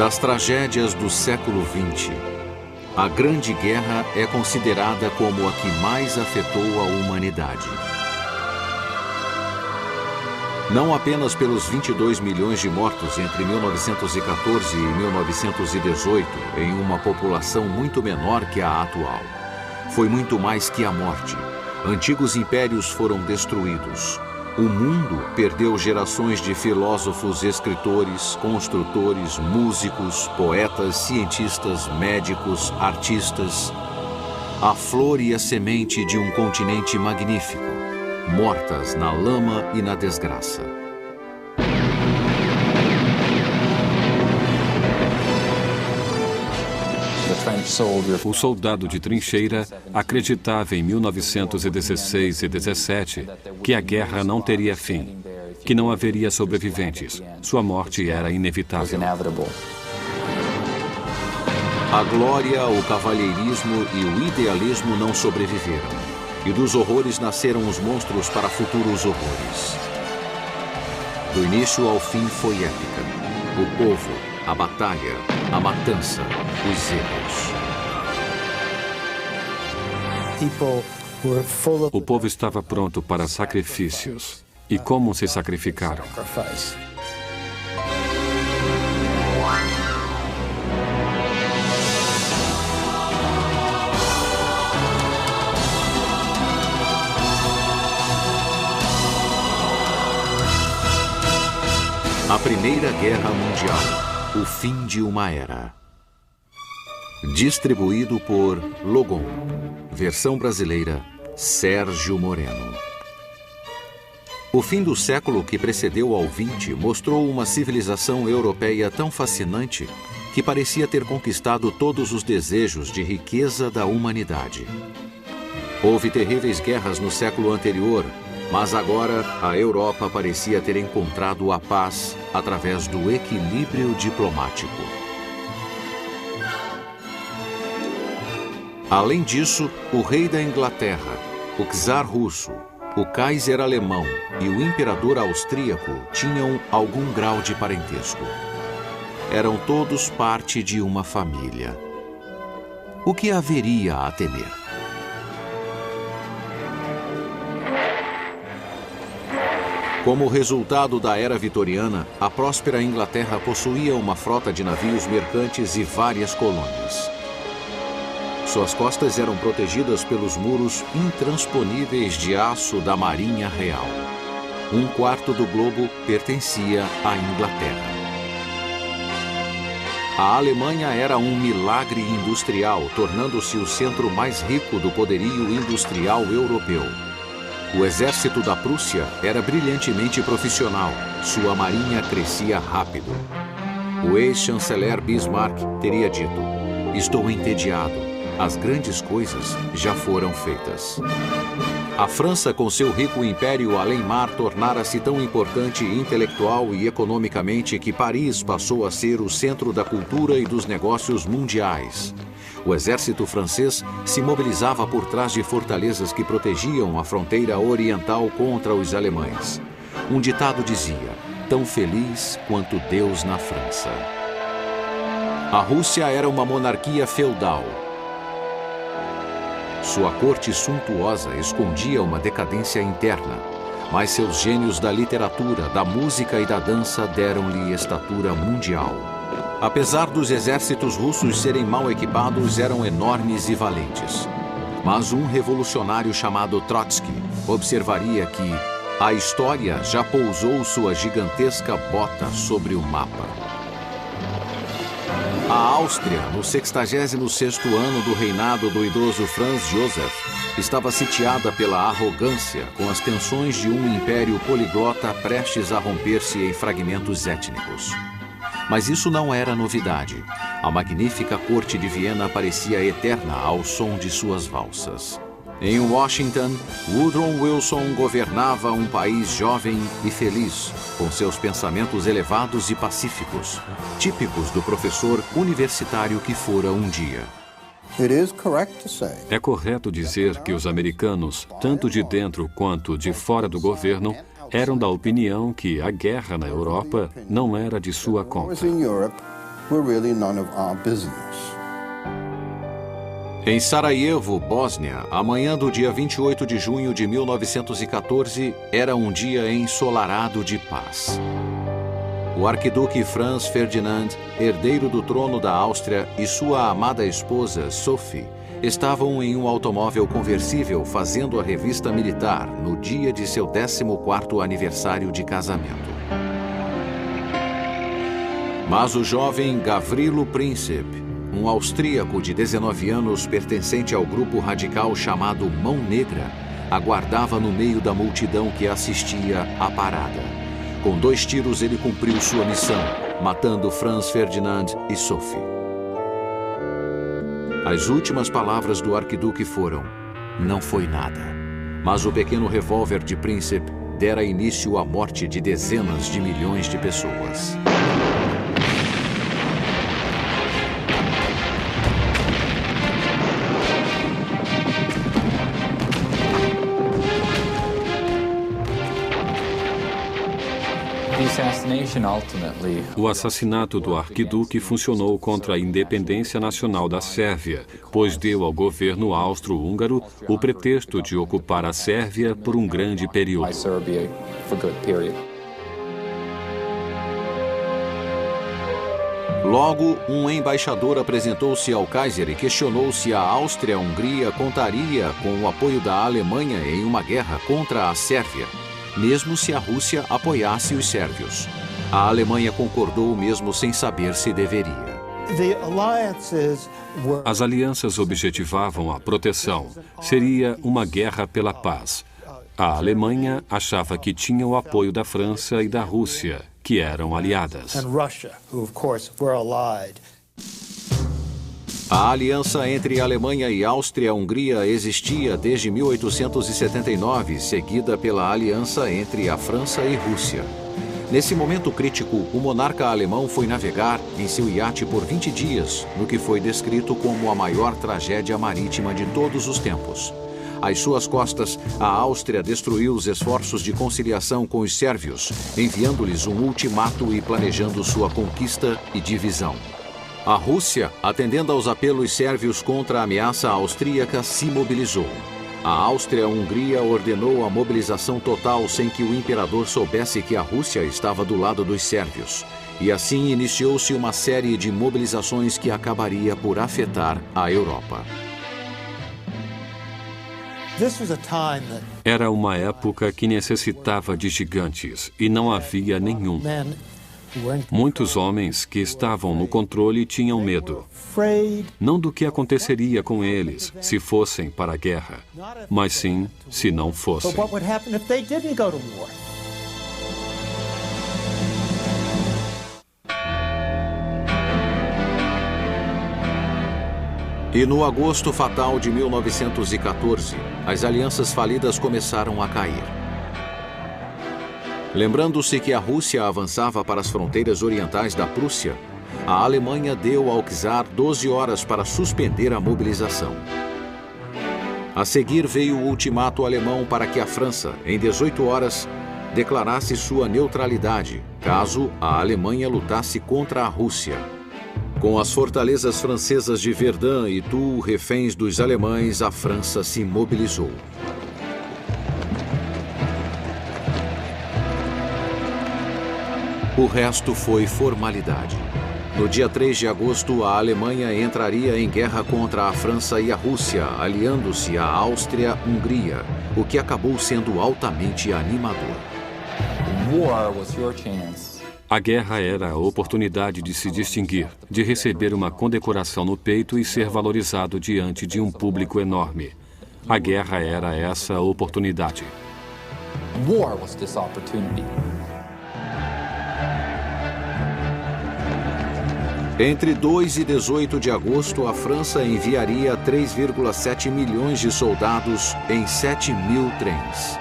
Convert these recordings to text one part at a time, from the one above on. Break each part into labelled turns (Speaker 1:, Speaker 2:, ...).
Speaker 1: Das tragédias do século XX, a Grande Guerra é considerada como a que mais afetou a humanidade. Não apenas pelos 22 milhões de mortos entre 1914 e 1918, em uma população muito menor que a atual. Foi muito mais que a morte. Antigos impérios foram destruídos. O mundo perdeu gerações de filósofos, escritores, construtores, músicos, poetas, cientistas, médicos, artistas. A flor e a semente de um continente magnífico, mortas na lama e na desgraça.
Speaker 2: O soldado de trincheira acreditava em 1916 e 17 que a guerra não teria fim, que não haveria sobreviventes. Sua morte era inevitável.
Speaker 1: A glória, o cavalheirismo e o idealismo não sobreviveram. E dos horrores nasceram os monstros para futuros horrores. Do início ao fim foi épica. O povo, a batalha, a matança, os erros.
Speaker 2: O povo estava pronto para sacrifícios. E como se sacrificaram?
Speaker 1: A Primeira Guerra Mundial, o fim de uma era. Distribuído por Logon. Versão brasileira, Sérgio Moreno. O fim do século que precedeu ao XX mostrou uma civilização europeia tão fascinante que parecia ter conquistado todos os desejos de riqueza da humanidade. Houve terríveis guerras no século anterior, mas agora a Europa parecia ter encontrado a paz através do equilíbrio diplomático. Além disso, o rei da Inglaterra, o czar russo, o Kaiser alemão e o imperador austríaco tinham algum grau de parentesco. Eram todos parte de uma família. O que haveria a temer? Como resultado da era vitoriana, a próspera Inglaterra possuía uma frota de navios mercantes e várias colônias. Suas costas eram protegidas pelos muros intransponíveis de aço da Marinha Real. Um quarto do globo pertencia à Inglaterra. A Alemanha era um milagre industrial, tornando-se o centro mais rico do poderio industrial europeu. O exército da Prússia era brilhantemente profissional. Sua marinha crescia rápido. O ex-chanceler Bismarck teria dito: "Estou entediado. As grandes coisas já foram feitas." A França, com seu rico império além-mar, tornara-se tão importante intelectual e economicamente que Paris passou a ser o centro da cultura e dos negócios mundiais. O exército francês se mobilizava por trás de fortalezas que protegiam a fronteira oriental contra os alemães. Um ditado dizia: "Tão feliz quanto Deus na França." A Rússia era uma monarquia feudal. Sua corte suntuosa escondia uma decadência interna, mas seus gênios da literatura, da música e da dança deram-lhe estatura mundial. Apesar dos exércitos russos serem mal equipados, eram enormes e valentes. Mas um revolucionário chamado Trotsky observaria que a história já pousou sua gigantesca bota sobre o mapa. A Áustria, no 66º ano do reinado do idoso Franz Joseph, estava sitiada pela arrogância, com as tensões de um império poliglota prestes a romper-se em fragmentos étnicos. Mas isso não era novidade. A magnífica corte de Viena parecia eterna ao som de suas valsas. Em Washington, Woodrow Wilson governava um país jovem e feliz, com seus pensamentos elevados e pacíficos, típicos do professor universitário que fora um dia.
Speaker 2: É correto dizer que os americanos, tanto de dentro quanto de fora do governo, eram da opinião que a guerra na Europa não era de sua conta.
Speaker 3: were really none of our business.
Speaker 1: Em Sarajevo, Bósnia, a manhã do dia 28 de junho de 1914 era um dia ensolarado de paz. O arquiduque Franz Ferdinand, herdeiro do trono da Áustria, e sua amada esposa, Sophie, estavam em um automóvel conversível fazendo a revista militar no dia de seu 14º aniversário de casamento. Mas o jovem Gavrilo Princip, um austríaco de 19 anos pertencente ao grupo radical chamado Mão Negra, aguardava no meio da multidão que assistia à parada. Com 2 tiros ele cumpriu sua missão, matando Franz Ferdinand e Sophie. As últimas palavras do arquiduque foram: "Não foi nada." Mas o pequeno revólver de Princip dera início à morte de dezenas de milhões de pessoas.
Speaker 2: O assassinato do arquiduque funcionou contra a independência nacional da Sérvia, pois deu ao governo austro-húngaro o pretexto de ocupar a Sérvia por um grande período.
Speaker 1: Logo, um embaixador apresentou-se ao Kaiser e questionou se a Áustria-Hungria contaria com o apoio da Alemanha em uma guerra contra a Sérvia, mesmo se a Rússia apoiasse os sérvios. A Alemanha concordou mesmo sem saber se deveria.
Speaker 2: As alianças objetivavam a proteção. Seria uma guerra pela paz. A Alemanha achava que tinha o apoio da França e da Rússia, que eram aliadas.
Speaker 1: A aliança entre Alemanha e Áustria-Hungria existia desde 1879, seguida pela aliança entre a França e Rússia. Nesse momento crítico, o monarca alemão foi navegar em seu iate por 20 dias, no que foi descrito como a maior tragédia marítima de todos os tempos. Às suas costas, a Áustria destruiu os esforços de conciliação com os sérvios, enviando-lhes um ultimato e planejando sua conquista e divisão. A Rússia, atendendo aos apelos sérvios contra a ameaça austríaca, se mobilizou. A Áustria-Hungria ordenou a mobilização total sem que o imperador soubesse que a Rússia estava do lado dos sérvios. E assim iniciou-se uma série de mobilizações que acabaria por afetar a Europa.
Speaker 2: Era uma época que necessitava de gigantes, e não havia nenhum. Muitos homens que estavam no controle tinham medo, não do que aconteceria com eles se fossem para a guerra, mas sim se não fossem.
Speaker 1: E no agosto fatal de 1914, as alianças falidas começaram a cair. Lembrando-se que a Rússia avançava para as fronteiras orientais da Prússia, a Alemanha deu ao czar 12 horas para suspender a mobilização. A seguir veio o ultimato alemão para que a França, em 18 horas, declarasse sua neutralidade, caso a Alemanha lutasse contra a Rússia. Com as fortalezas francesas de Verdun e Toul reféns dos alemães, a França se mobilizou. O resto foi formalidade. No dia 3 de agosto, a Alemanha entraria em guerra contra a França e a Rússia, aliando-se à Áustria-Hungria, o que acabou sendo altamente animador.
Speaker 2: A guerra era a oportunidade de se distinguir, de receber uma condecoração no peito e ser valorizado diante de um público enorme. A guerra era essa oportunidade.
Speaker 1: Entre 2 e 18 de agosto, a França enviaria 3,7 milhões de soldados em 7.000 trens.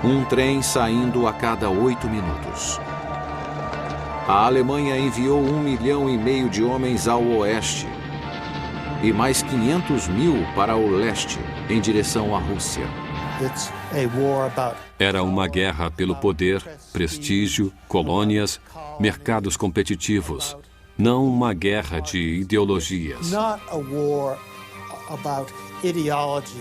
Speaker 1: Um trem saindo a cada 8 minutos. A Alemanha enviou 1,5 milhão de homens ao oeste e mais 500 mil para o leste, em direção à Rússia.
Speaker 2: Era uma guerra pelo poder, prestígio, colônias, mercados competitivos. Não uma guerra de ideologias.
Speaker 4: Not a war about ideology.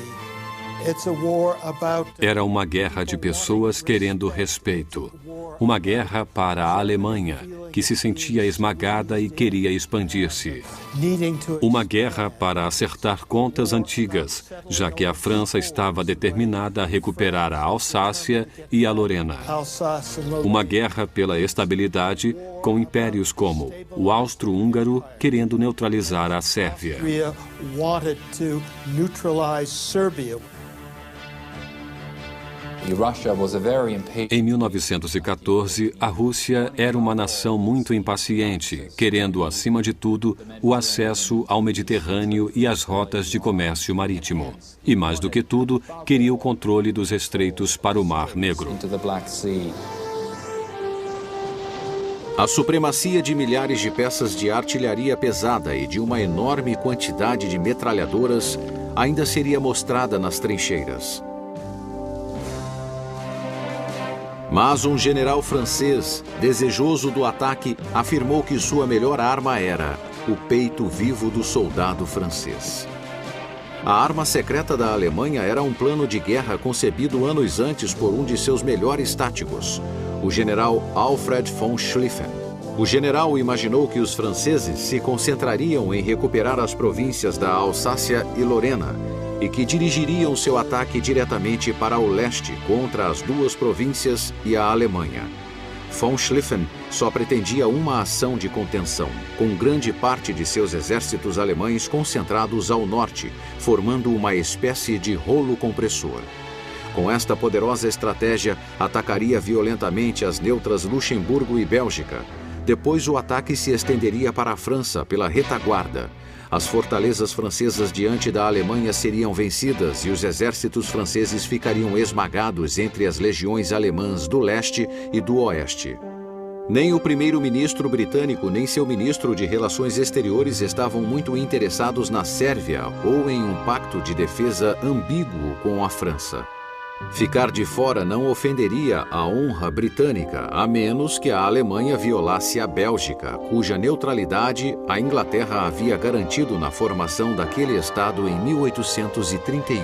Speaker 4: It's a war about...
Speaker 2: Era uma guerra de pessoas querendo respeito. Uma guerra para a Alemanha, que se sentia esmagada e queria expandir-se. Uma guerra para acertar contas antigas, já que a França estava determinada a recuperar a Alsácia e a Lorena. Uma guerra pela estabilidade, com impérios como o Austro-Húngaro querendo neutralizar a Sérvia. Em 1914, a Rússia era uma nação muito impaciente, querendo, acima de tudo, o acesso ao Mediterrâneo e às rotas de comércio marítimo. E, mais do que tudo, queria o controle dos estreitos para o Mar Negro.
Speaker 1: A supremacia de milhares de peças de artilharia pesada e de uma enorme quantidade de metralhadoras ainda seria mostrada nas trincheiras. Mas um general francês, desejoso do ataque, afirmou que sua melhor arma era o peito vivo do soldado francês. A arma secreta da Alemanha era um plano de guerra concebido anos antes por um de seus melhores táticos, o general Alfred von Schlieffen. O general imaginou que os franceses se concentrariam em recuperar as províncias da Alsácia e Lorena, e que dirigiriam seu ataque diretamente para o leste contra as duas províncias e a Alemanha. Von Schlieffen só pretendia uma ação de contenção, com grande parte de seus exércitos alemães concentrados ao norte, formando uma espécie de rolo compressor. Com esta poderosa estratégia, atacaria violentamente as neutras Luxemburgo e Bélgica. Depois o ataque se estenderia para a França pela retaguarda. As fortalezas francesas diante da Alemanha seriam vencidas e os exércitos franceses ficariam esmagados entre as legiões alemãs do leste e do oeste. Nem o primeiro-ministro britânico nem seu ministro de Relações Exteriores estavam muito interessados na Sérvia ou em um pacto de defesa ambíguo com a França. Ficar de fora não ofenderia a honra britânica, a menos que a Alemanha violasse a Bélgica, cuja neutralidade a Inglaterra havia garantido na formação daquele Estado em 1831.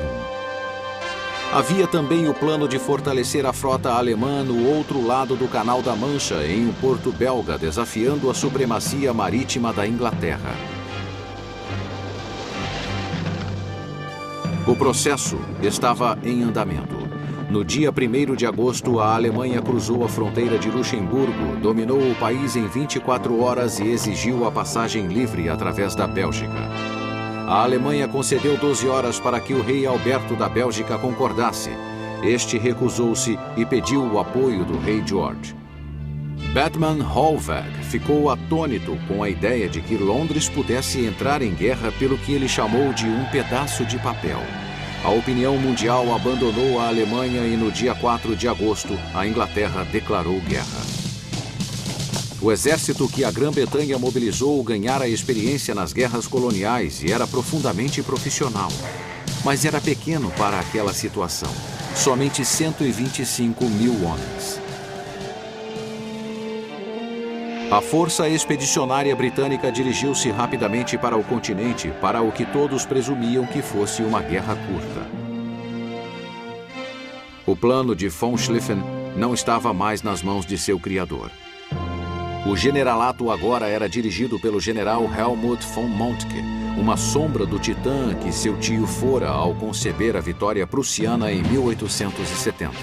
Speaker 1: Havia também o plano de fortalecer a frota alemã no outro lado do Canal da Mancha, em um porto belga, desafiando a supremacia marítima da Inglaterra. O processo estava em andamento. No dia 1º de agosto, a Alemanha cruzou a fronteira de Luxemburgo, dominou o país em 24 horas e exigiu a passagem livre através da Bélgica. A Alemanha concedeu 12 horas para que o rei Alberto da Bélgica concordasse. Este recusou-se e pediu o apoio do rei George. Bethmann Hollweg ficou atônito com a ideia de que Londres pudesse entrar em guerra pelo que ele chamou de um pedaço de papel. A opinião mundial abandonou a Alemanha e no dia 4 de agosto, a Inglaterra declarou guerra. O exército que a Grã-Bretanha mobilizou ganhara experiência nas guerras coloniais e era profundamente profissional. Mas era pequeno para aquela situação. Somente 125 mil homens. A força expedicionária britânica dirigiu-se rapidamente para o continente, para o que todos presumiam que fosse uma guerra curta. O plano de von Schlieffen não estava mais nas mãos de seu criador. O generalato agora era dirigido pelo general Helmuth von Moltke, uma sombra do titã que seu tio fora ao conceber a vitória prussiana em 1870.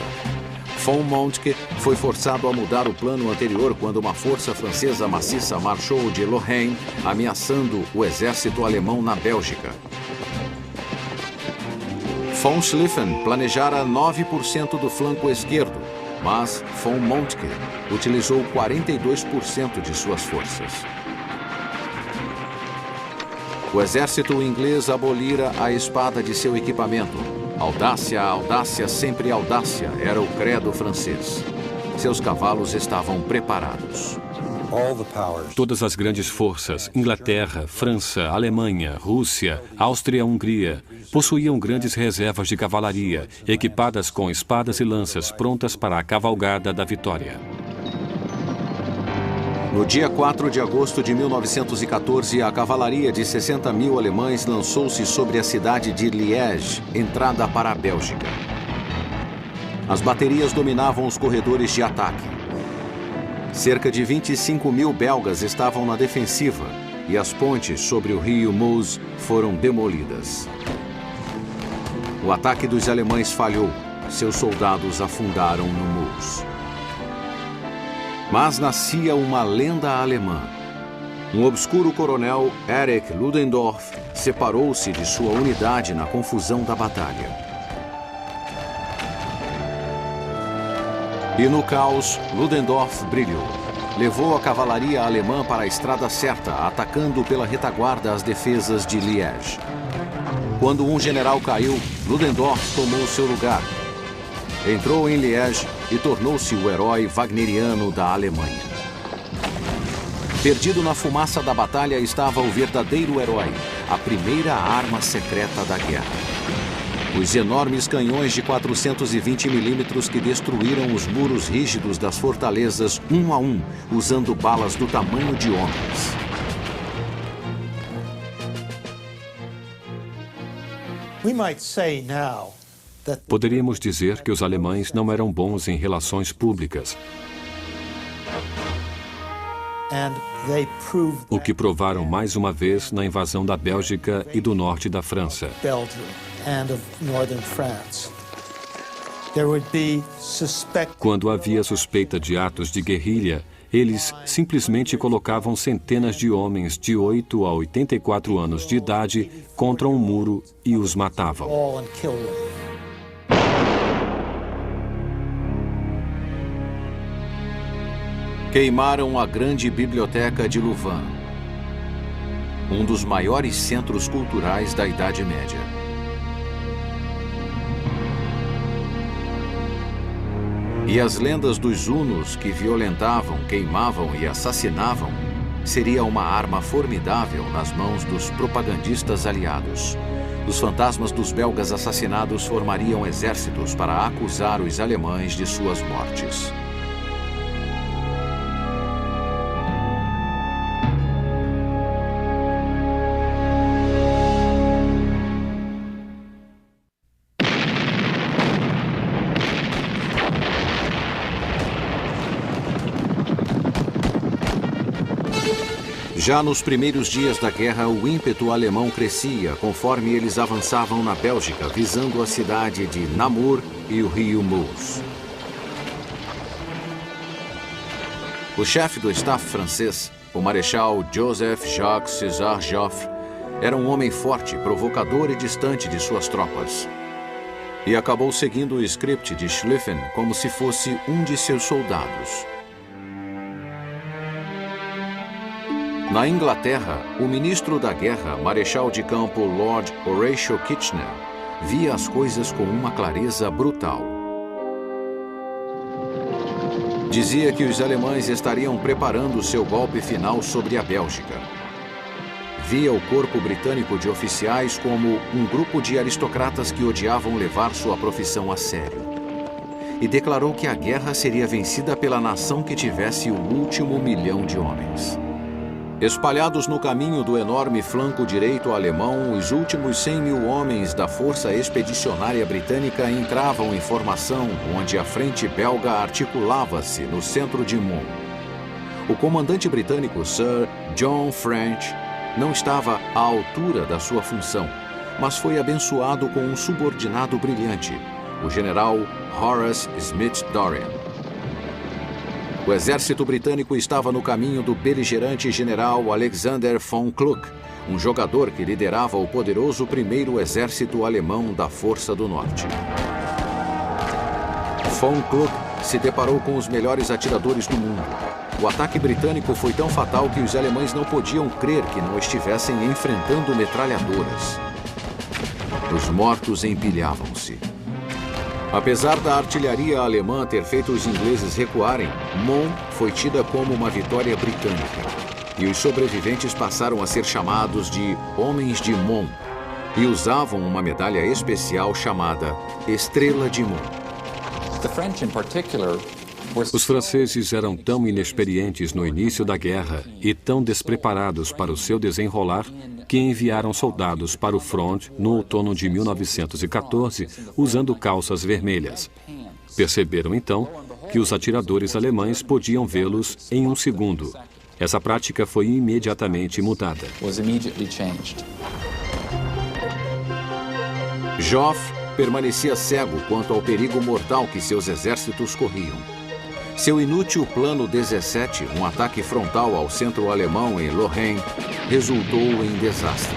Speaker 1: Von Moltke foi forçado a mudar o plano anterior quando uma força francesa maciça marchou de Lorraine, ameaçando o exército alemão na Bélgica. Von Schlieffen planejara 9% do flanco esquerdo, mas von Moltke utilizou 42% de suas forças. O exército inglês abolira a espada de seu equipamento. Audácia, audácia, sempre audácia, era o credo francês. Seus cavalos estavam preparados.
Speaker 2: Todas as grandes forças, Inglaterra, França, Alemanha, Rússia, Áustria-Hungria, possuíam grandes reservas de cavalaria, equipadas com espadas e lanças prontas para a cavalgada da vitória.
Speaker 1: No dia 4 de agosto de 1914, a cavalaria de 60 mil alemães lançou-se sobre a cidade de Liège, entrada para a Bélgica. As baterias dominavam os corredores de ataque. Cerca de 25 mil belgas estavam na defensiva e as pontes sobre o rio Meuse foram demolidas. O ataque dos alemães falhou. Seus soldados afundaram no Meuse. Mas nascia uma lenda alemã. Um obscuro coronel, Erich Ludendorff, separou-se de sua unidade na confusão da batalha. E no caos, Ludendorff brilhou. Levou a cavalaria alemã para a estrada certa, atacando pela retaguarda as defesas de Liège. Quando um general caiu, Ludendorff tomou seu lugar. Entrou em Liège e tornou-se o herói wagneriano da Alemanha. Perdido na fumaça da batalha estava o verdadeiro herói, a primeira arma secreta da guerra. Os enormes canhões de 420 milímetros que destruíram os muros rígidos das fortalezas um a um, usando balas do tamanho de homens.
Speaker 4: We might say now that
Speaker 2: Poderíamos dizer que os alemães não eram bons em relações públicas,
Speaker 4: and they proved
Speaker 2: o que provaram mais uma vez na invasão da Bélgica e do norte da França.
Speaker 4: Belgium and of northern France. There would be
Speaker 2: Quando havia suspeita de atos de guerrilha, eles simplesmente colocavam centenas de homens de 8 a 84 anos de idade contra um muro e os matavam.
Speaker 4: all and kill them.
Speaker 1: Queimaram a grande biblioteca de Louvain, um dos maiores centros culturais da Idade Média. E as lendas dos hunos que violentavam, queimavam e assassinavam seria uma arma formidável nas mãos dos propagandistas aliados. Os fantasmas dos belgas assassinados formariam exércitos para acusar os alemães de suas mortes. Já nos primeiros dias da guerra, o ímpeto alemão crescia conforme eles avançavam na Bélgica, visando a cidade de Namur e o rio Meuse. O chefe do staff francês, o marechal Joseph-Jacques César Joffre, era um homem forte, provocador e distante de suas tropas. E acabou seguindo o script de Schlieffen como se fosse um de seus soldados. Na Inglaterra, o ministro da guerra, marechal de campo Lord Horatio Kitchener, via as coisas com uma clareza brutal. Dizia que os alemães estariam preparando seu golpe final sobre a Bélgica. Via o corpo britânico de oficiais como um grupo de aristocratas que odiavam levar sua profissão a sério. E declarou que a guerra seria vencida pela nação que tivesse o último 1.000.000 de homens. Espalhados no caminho do enorme flanco direito alemão, os últimos 100.000 homens da Força Expedicionária Britânica entravam em formação, onde a frente belga articulava-se no centro de Mons. O comandante britânico Sir John French não estava à altura da sua função, mas foi abençoado com um subordinado brilhante, o general Horace Smith Dorrien. O exército britânico estava no caminho do beligerante general Alexander von Kluck, um jogador que liderava o poderoso primeiro exército alemão da Força do Norte. Von Kluck se deparou com os melhores atiradores do mundo. O ataque britânico foi tão fatal que os alemães não podiam crer que não estivessem enfrentando metralhadoras. Os mortos empilhavam-se. Apesar da artilharia alemã ter feito os ingleses recuarem, Mons foi tida como uma vitória britânica. E os sobreviventes passaram a ser chamados de Homens de Mons e usavam uma medalha especial chamada Estrela de Mons.
Speaker 5: The French in particular
Speaker 2: Os franceses eram tão inexperientes no início da guerra e tão despreparados para o seu desenrolar que enviaram soldados para o front no outono de 1914 usando calças vermelhas. Perceberam então que os atiradores alemães podiam vê-los em um segundo. Essa prática foi imediatamente mudada.
Speaker 1: Joffre permanecia cego quanto ao perigo mortal que seus exércitos corriam. Seu inútil Plano 17, um ataque frontal ao centro alemão em Lorraine, resultou em desastre.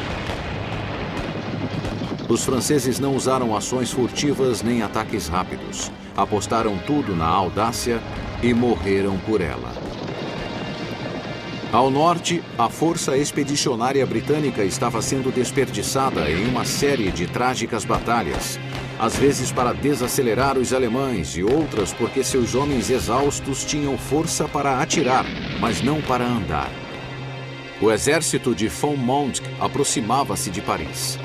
Speaker 1: Os franceses não usaram ações furtivas nem ataques rápidos. Apostaram tudo na audácia e morreram por ela. Ao norte, a força expedicionária britânica estava sendo desperdiçada em uma série de trágicas batalhas, às vezes para desacelerar os alemães e outras porque seus homens exaustos tinham força para atirar, mas não para andar. O exército de von Moltke aproximava-se de Paris.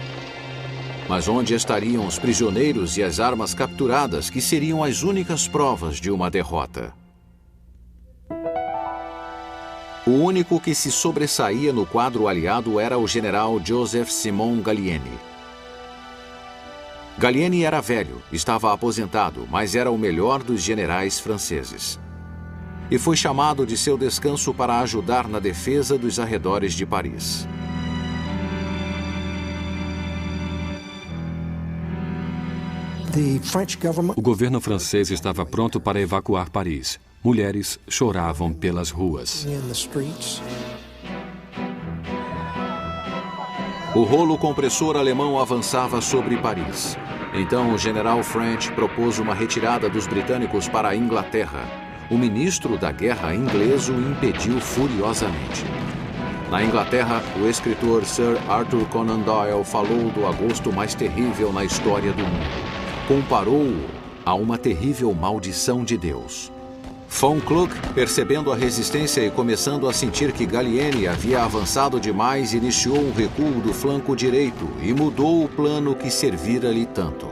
Speaker 1: Mas onde estariam os prisioneiros e as armas capturadas, que seriam as únicas provas de uma derrota? O único que se sobressaía no quadro aliado era o general Joseph-Simon Gallieni. Gallieni era velho, estava aposentado, mas era o melhor dos generais franceses. E foi chamado de seu descanso para ajudar na defesa dos arredores de Paris.
Speaker 2: O governo francês estava pronto para evacuar Paris. Mulheres choravam pelas ruas.
Speaker 1: O rolo compressor alemão avançava sobre Paris. Então o general French propôs uma retirada dos britânicos para a Inglaterra. O ministro da guerra inglês o impediu furiosamente. Na Inglaterra, o escritor Sir Arthur Conan Doyle falou do agosto mais terrível na história do mundo. Comparou-o a uma terrível maldição de Deus. Von Kluck, percebendo a resistência e começando a sentir que Gallieni havia avançado demais, iniciou um recuo do flanco direito e mudou o plano que servira-lhe tanto.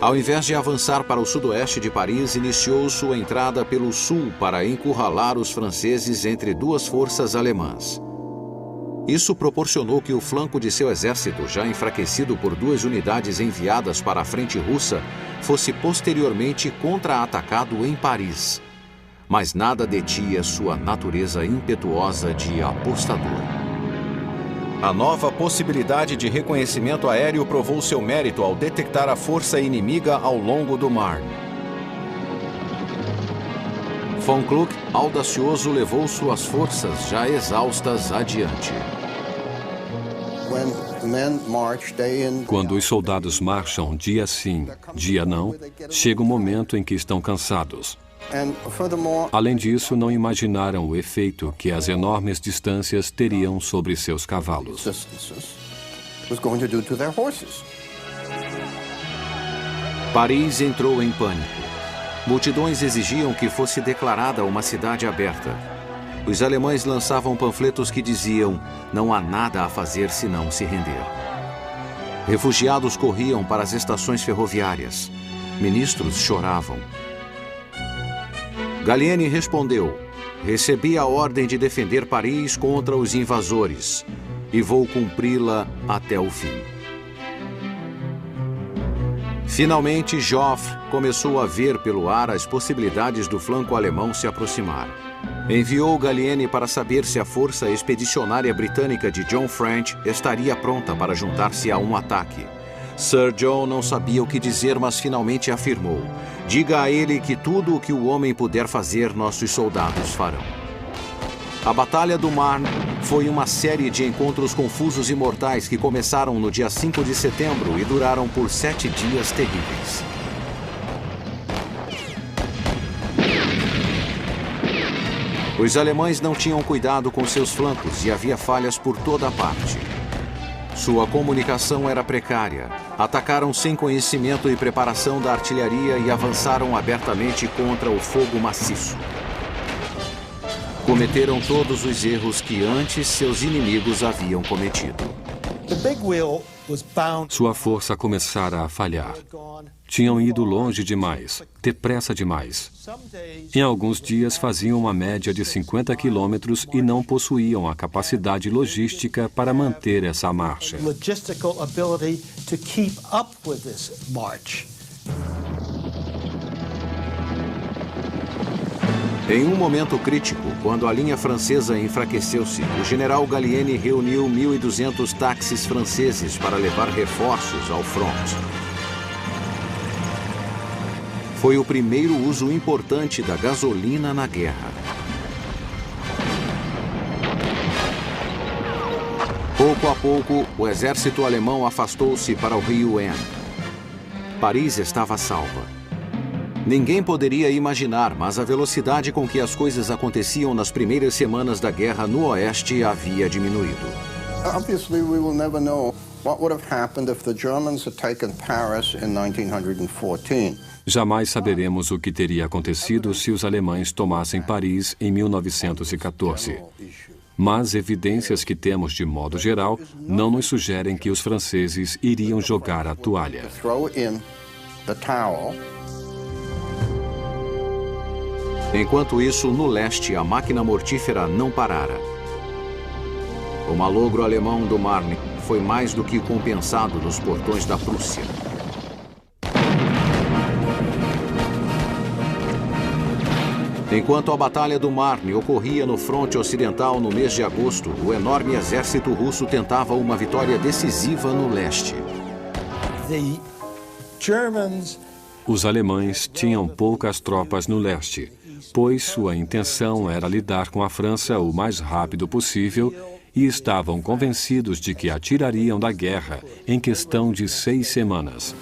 Speaker 1: Ao invés de avançar para o sudoeste de Paris, iniciou sua entrada pelo sul para encurralar os franceses entre duas forças alemãs. Isso proporcionou que o flanco de seu exército, já enfraquecido por duas unidades enviadas para a frente russa, fosse posteriormente contra-atacado em Paris. Mas nada detinha sua natureza impetuosa de apostador. A nova possibilidade de reconhecimento aéreo provou seu mérito ao detectar a força inimiga ao longo do Marne. Von Kluck, audacioso, levou suas forças já exaustas adiante.
Speaker 2: Quando os soldados marcham dia sim, dia não, chega um momento em que estão cansados. Além disso, não imaginaram o efeito que as enormes distâncias teriam sobre seus cavalos.
Speaker 1: Paris entrou em pânico. Multidões exigiam que fosse declarada uma cidade aberta. Os alemães lançavam panfletos que diziam: não há nada a fazer senão se render. Refugiados corriam para as estações ferroviárias. Ministros choravam. Gallieni respondeu: recebi a ordem de defender Paris contra os invasores e vou cumpri-la até o fim. Finalmente, Joffre começou a ver pelo ar as possibilidades do flanco alemão se aproximar. Enviou Gallieni para saber se a força expedicionária britânica de John French estaria pronta para juntar-se a um ataque. Sir John não sabia o que dizer, mas finalmente afirmou: diga a ele que tudo o que o homem puder fazer, nossos soldados farão. A Batalha do Marne foi uma série de encontros confusos e mortais que começaram no dia 5 de setembro e duraram por 7 dias terríveis. Os alemães não tinham cuidado com seus flancos e havia falhas por toda a parte. Sua comunicação era precária. Atacaram sem conhecimento e preparação da artilharia e avançaram abertamente contra o fogo maciço. Cometeram todos os erros que antes seus inimigos haviam cometido.
Speaker 2: Sua força começara a falhar. Tinham ido longe demais, depressa demais. Em alguns dias faziam uma média de 50 quilômetros e não possuíam a capacidade logística para manter essa marcha.
Speaker 1: Em um momento crítico, quando a linha francesa enfraqueceu-se, o general Gallieni reuniu 1.200 táxis franceses para levar reforços ao front. Foi o primeiro uso importante da gasolina na guerra. Pouco a pouco, o exército alemão afastou-se para o rio Aisne. Paris estava salva. Ninguém poderia imaginar, mas a velocidade com que as coisas aconteciam nas primeiras semanas da guerra no Oeste havia diminuído.
Speaker 3: Obviously, we will never know what would have happened if the Germans had taken Paris in 1914.
Speaker 2: Jamais saberemos o que teria acontecido se os alemães tomassem Paris em 1914. Mas evidências que temos de modo geral não nos sugerem que os franceses iriam jogar a toalha.
Speaker 1: Enquanto isso, no leste, a máquina mortífera não parara. O malogro alemão do Marne foi mais do que compensado nos portões da Prússia. Enquanto a Batalha do Marne ocorria no fronte ocidental no mês de agosto, o enorme exército russo tentava uma vitória decisiva no leste.
Speaker 2: Os alemães tinham poucas tropas no leste, pois sua intenção era lidar com a França o mais rápido possível e estavam convencidos de que a tirariam da guerra em questão de 6 semanas.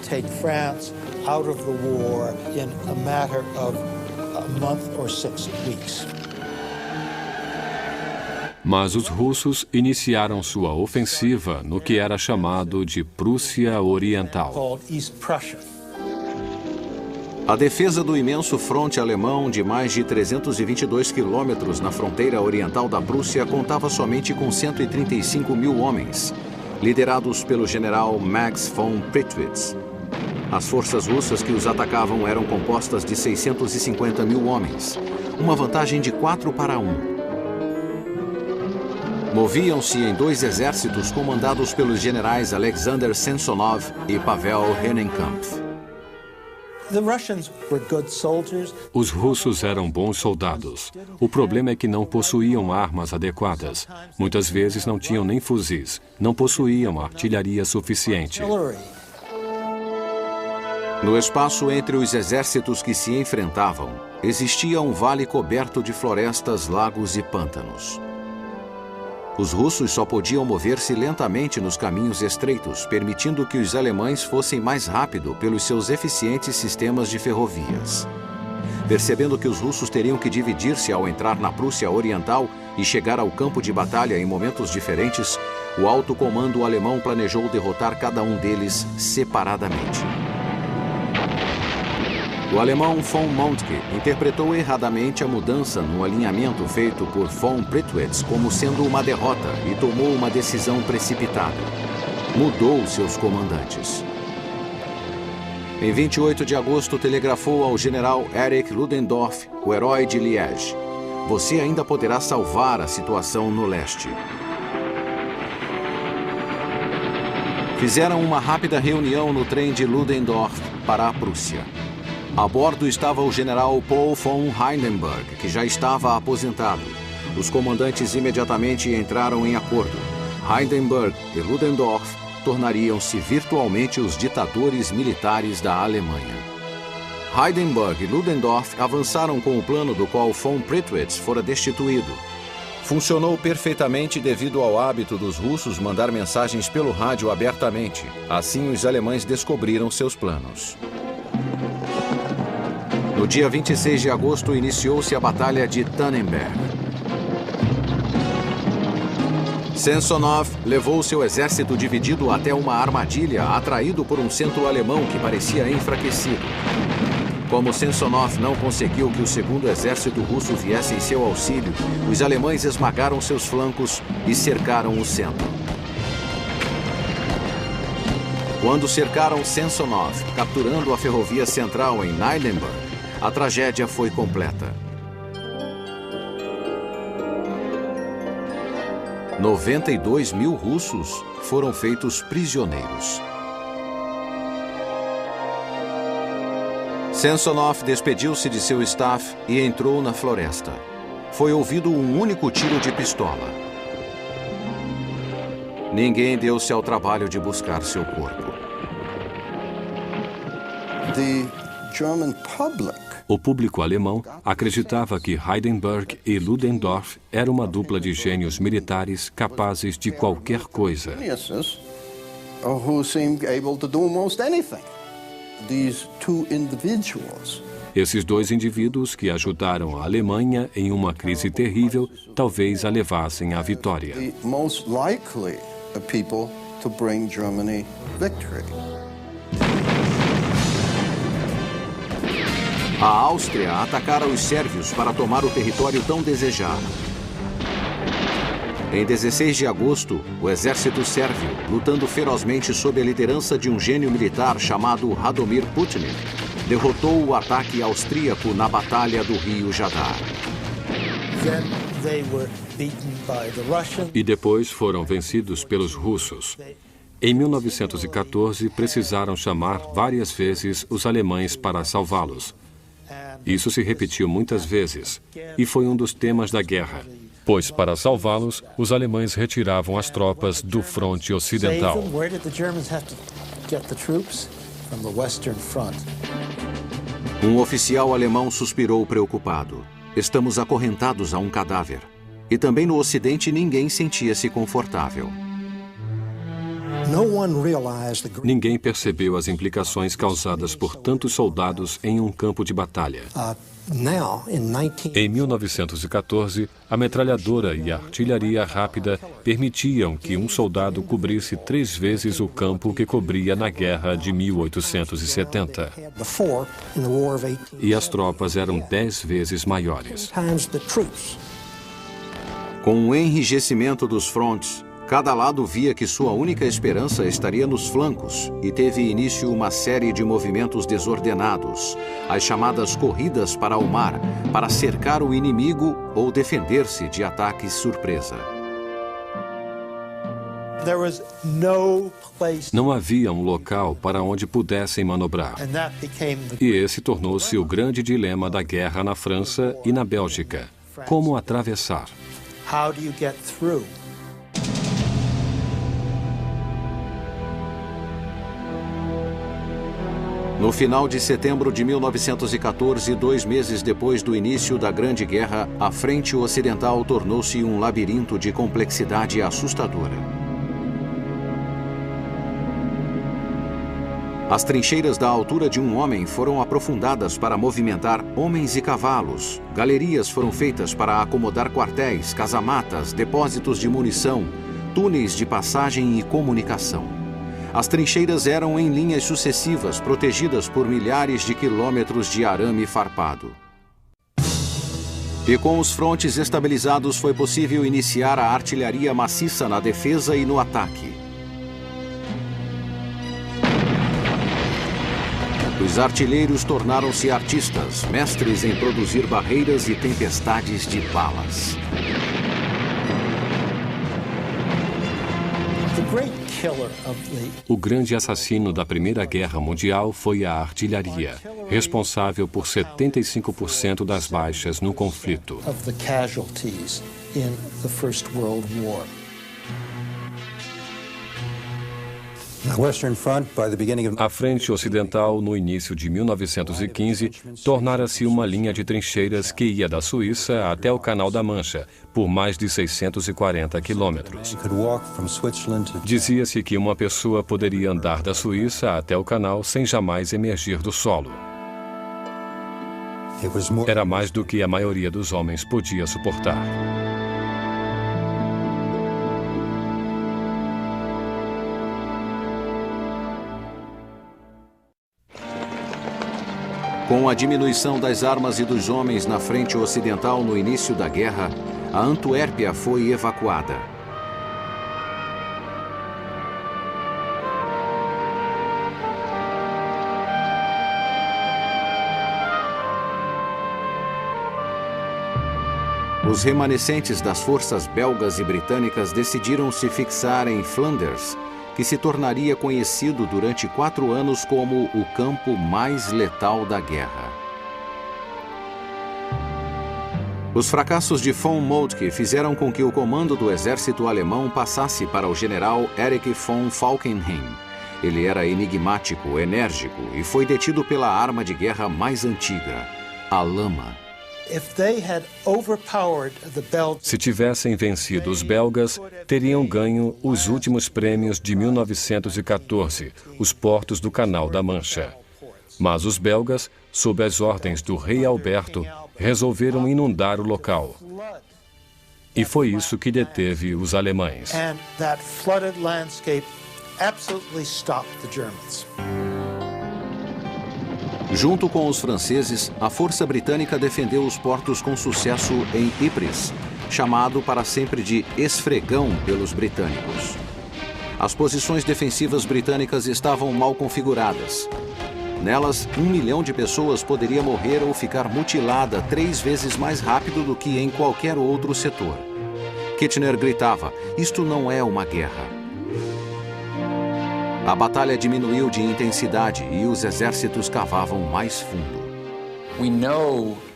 Speaker 2: Mas os russos iniciaram sua ofensiva no que era chamado de Prússia Oriental.
Speaker 1: A defesa do imenso fronte alemão de mais de 322 quilômetros na fronteira oriental da Prússia contava somente com 135 mil homens, liderados pelo general Max von Prittwitz. As forças russas que os atacavam eram compostas de 650 mil homens, uma vantagem de 4 para 1. Moviam-se em 2 exércitos comandados pelos generais Alexander Samsonov e Pavel Rennenkampf.
Speaker 2: Os russos eram bons soldados. O problema é que não possuíam armas adequadas. Muitas vezes não tinham nem fuzis, não possuíam artilharia suficiente.
Speaker 1: No espaço entre os exércitos que se enfrentavam, existia um vale coberto de florestas, lagos e pântanos. Os russos só podiam mover-se lentamente nos caminhos estreitos, permitindo que os alemães fossem mais rápido pelos seus eficientes sistemas de ferrovias. Percebendo que os russos teriam que dividir-se ao entrar na Prússia Oriental e chegar ao campo de batalha em momentos diferentes, o alto comando alemão planejou derrotar cada um deles separadamente. O alemão von Moltke interpretou erradamente a mudança no alinhamento feito por von Prittwitz como sendo uma derrota e tomou uma decisão precipitada. Mudou seus comandantes. Em 28 de agosto, telegrafou ao general Erich Ludendorff, o herói de Liège: "Você ainda poderá salvar a situação no leste." Fizeram uma rápida reunião no trem de Ludendorff para a Prússia. A bordo estava o general Paul von Hindenburg, que já estava aposentado. Os comandantes imediatamente entraram em acordo. Hindenburg e Ludendorff tornariam-se virtualmente os ditadores militares da Alemanha. Hindenburg e Ludendorff avançaram com o plano do qual von Prittwitz fora destituído. Funcionou perfeitamente devido ao hábito dos russos mandar mensagens pelo rádio abertamente. Assim, os alemães descobriram seus planos. No dia 26 de agosto, iniciou-se a Batalha de Tannenberg. Samsonov levou seu exército dividido até uma armadilha, atraído por um centro alemão que parecia enfraquecido. Como Samsonov não conseguiu que o segundo exército russo viesse em seu auxílio, os alemães esmagaram seus flancos e cercaram o centro. Quando cercaram Samsonov, capturando a ferrovia central em Nydenburg, a tragédia foi completa. 92 mil russos foram feitos prisioneiros. Samsonov despediu-se de seu staff e entrou na floresta. Foi ouvido um único tiro de pistola. Ninguém deu-se ao trabalho de buscar seu corpo.
Speaker 2: O público alemão acreditava que Hindenburg e Ludendorff eram uma dupla de gênios militares capazes de qualquer coisa. Esses dois indivíduos que ajudaram a Alemanha em uma crise terrível, talvez a levassem à vitória.
Speaker 1: A Áustria atacara os sérvios para tomar o território tão desejado. Em 16 de agosto, o exército sérvio, lutando ferozmente sob a liderança de um gênio militar chamado Radomir Putnik, derrotou o ataque austríaco na Batalha do Rio Jadar.
Speaker 2: E depois foram vencidos pelos russos. Em 1914, precisaram chamar várias vezes os alemães para salvá-los. Isso se repetiu muitas vezes, e foi um dos temas da guerra, pois para salvá-los, os alemães retiravam as tropas do fronte ocidental.
Speaker 1: Um oficial alemão suspirou preocupado. Estamos acorrentados a um cadáver. E também no Ocidente ninguém sentia-se confortável.
Speaker 2: Ninguém percebeu as implicações causadas por tantos soldados em um campo de batalha. Em 1914, a metralhadora e a artilharia rápida permitiam que um soldado cobrisse 3 vezes o campo que cobria na guerra de 1870. E as tropas eram 10 vezes maiores.
Speaker 1: Com o enrijecimento dos frontes, cada lado via que sua única esperança estaria nos flancos e teve início uma série de movimentos desordenados, as chamadas corridas para o mar, para cercar o inimigo ou defender-se de ataques surpresa.
Speaker 2: Não havia um local para onde pudessem manobrar. E esse tornou-se o grande dilema da guerra na França e na Bélgica. Como atravessar?
Speaker 1: No final de setembro de 1914, 2 meses depois do início da Grande Guerra, a frente ocidental tornou-se um labirinto de complexidade assustadora. As trincheiras da altura de um homem foram aprofundadas para movimentar homens e cavalos. Galerias foram feitas para acomodar quartéis, casamatas, depósitos de munição, túneis de passagem e comunicação. As trincheiras eram em linhas sucessivas, protegidas por milhares de quilômetros de arame farpado. E com os frontes estabilizados foi possível iniciar a artilharia maciça na defesa e no ataque. Os artilheiros tornaram-se artistas, mestres em produzir barreiras e tempestades de balas.
Speaker 2: O grande assassino da Primeira Guerra Mundial foi a artilharia, responsável por 75% das baixas no conflito. A frente ocidental, no início de 1915, tornara-se uma linha de trincheiras que ia da Suíça até o Canal da Mancha, por mais de 640 quilômetros. Dizia-se que uma pessoa poderia andar da Suíça até o canal sem jamais emergir do solo. Era mais do que a maioria dos homens podia suportar.
Speaker 1: Com a diminuição das armas e dos homens na frente ocidental no início da guerra, a Antuérpia foi evacuada. Os remanescentes das forças belgas e britânicas decidiram se fixar em Flanders, que se tornaria conhecido durante 4 anos como o campo mais letal da guerra. Os fracassos de von Moltke fizeram com que o comando do exército alemão passasse para o general Erich von Falkenhayn. Ele era enigmático, enérgico e foi detido pela arma de guerra mais antiga, a lama.
Speaker 2: Se tivessem vencido os belgas, teriam ganho os últimos prêmios de 1914, os portos do Canal da Mancha. Mas os belgas, sob as ordens do rei Alberto, resolveram inundar o local. E foi isso que deteve os alemães.
Speaker 1: Junto com os franceses, a força britânica defendeu os portos com sucesso em Ypres, chamado para sempre de Esfregão pelos britânicos. As posições defensivas britânicas estavam mal configuradas. Nelas, 1 milhão de pessoas poderia morrer ou ficar mutilada 3 vezes mais rápido do que em qualquer outro setor. Kitchener gritava: "Isto não é uma guerra." A batalha diminuiu de intensidade e os exércitos cavavam mais fundo.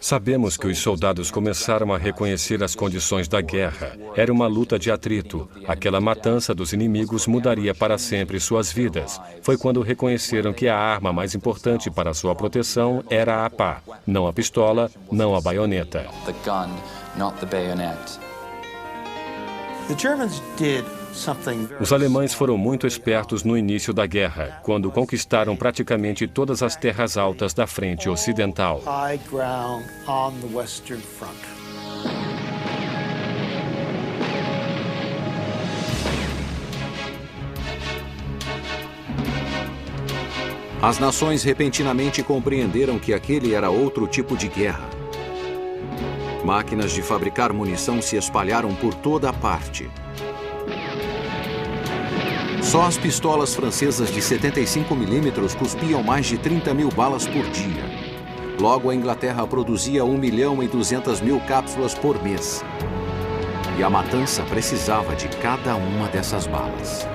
Speaker 2: Sabemos que os soldados começaram a reconhecer as condições da guerra. Era uma luta de atrito. Aquela matança dos inimigos mudaria para sempre suas vidas. Foi quando reconheceram que a arma mais importante para sua proteção era a pá, não a pistola, não a baioneta. Os alemães foram muito espertos no início da guerra, quando conquistaram praticamente todas as terras altas da frente ocidental.
Speaker 1: As nações repentinamente compreenderam que aquele era outro tipo de guerra. Máquinas de fabricar munição se espalharam por toda a parte. Só as pistolas francesas de 75 milímetros cuspiam mais de 30 mil balas por dia. Logo, a Inglaterra produzia 1.200.000 cápsulas por mês. E a matança precisava de cada uma dessas balas.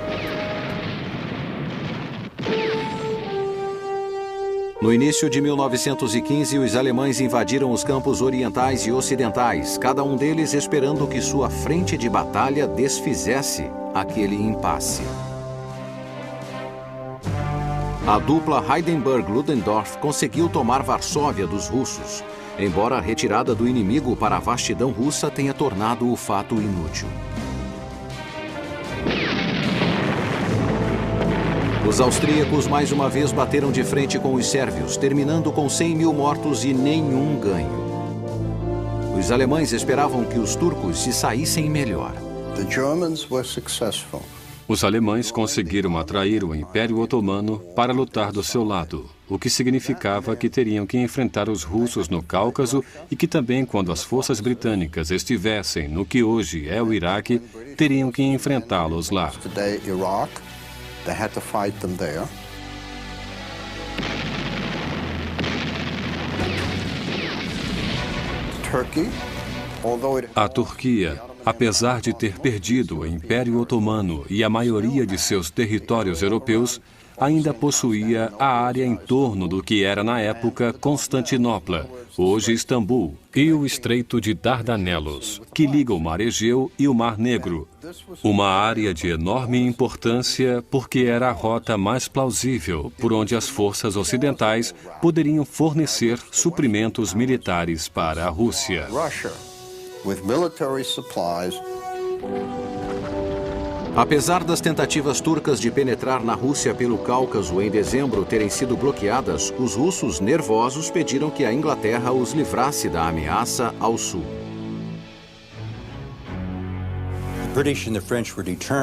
Speaker 1: No início de 1915, os alemães invadiram os campos orientais e ocidentais, cada um deles esperando que sua frente de batalha desfizesse aquele impasse. A dupla Hindenburg-Ludendorff conseguiu tomar Varsóvia dos russos, embora a retirada do inimigo para a vastidão russa tenha tornado o fato inútil. Os austríacos mais uma vez bateram de frente com os sérvios, terminando com 100 mil mortos e nenhum ganho. Os alemães esperavam que os turcos se saíssem melhor.
Speaker 3: The Germans were successful.
Speaker 2: Os alemães conseguiram atrair o Império Otomano para lutar do seu lado, o que significava que teriam que enfrentar os russos no Cáucaso e que também, quando as forças britânicas estivessem no que hoje é o Iraque, teriam que enfrentá-los lá. A Turquia, apesar de ter perdido o Império Otomano e a maioria de seus territórios europeus, ainda possuía a área em torno do que era na época Constantinopla, hoje Istambul, e o Estreito de Dardanelos, que liga o Mar Egeu e o Mar Negro. Uma área de enorme importância porque era a rota mais plausível por onde as forças ocidentais poderiam fornecer suprimentos militares para a Rússia.
Speaker 1: Apesar das tentativas turcas de penetrar na Rússia pelo Cáucaso em dezembro terem sido bloqueadas, os russos nervosos pediram que a Inglaterra os livrasse da ameaça ao sul.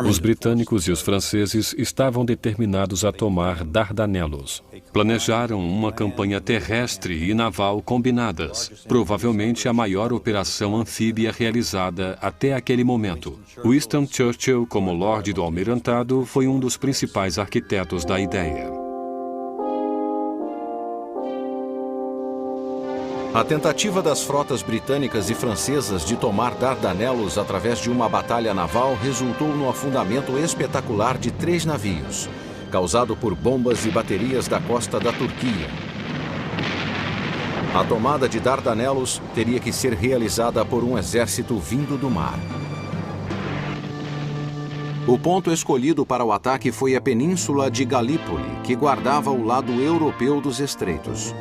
Speaker 2: Os britânicos e os franceses estavam determinados a tomar Dardanelos. Planejaram uma campanha terrestre e naval combinadas, provavelmente a maior operação anfíbia realizada até aquele momento. Winston Churchill, como Lorde do Almirantado, foi um dos principais arquitetos da ideia.
Speaker 1: A tentativa das frotas britânicas e francesas de tomar Dardanelos através de uma batalha naval resultou no afundamento espetacular de 3 navios, causado por bombas e baterias da costa da Turquia. A tomada de Dardanelos teria que ser realizada por um exército vindo do mar. O ponto escolhido para o ataque foi a península de Galípoli, que guardava o lado europeu dos estreitos.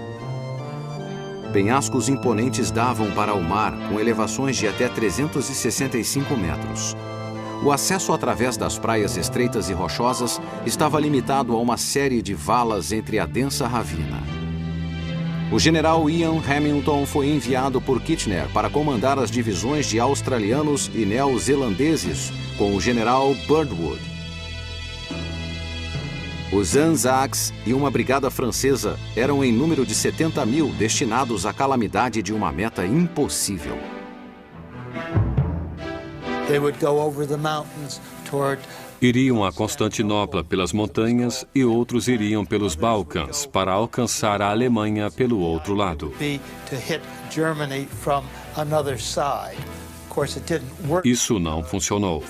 Speaker 1: Penhascos imponentes davam para o mar, com elevações de até 365 metros. O acesso através das praias estreitas e rochosas estava limitado a uma série de valas entre a densa ravina. O general Ian Hamilton foi enviado por Kitchener para comandar as divisões de australianos e neozelandeses com o general Birdwood. Os Anzacs e uma brigada francesa eram em número de 70 mil destinados à calamidade de uma meta impossível.
Speaker 2: Iriam a Constantinopla pelas montanhas e outros iriam pelos Balcãs para alcançar a Alemanha pelo outro lado. Isso não funcionou.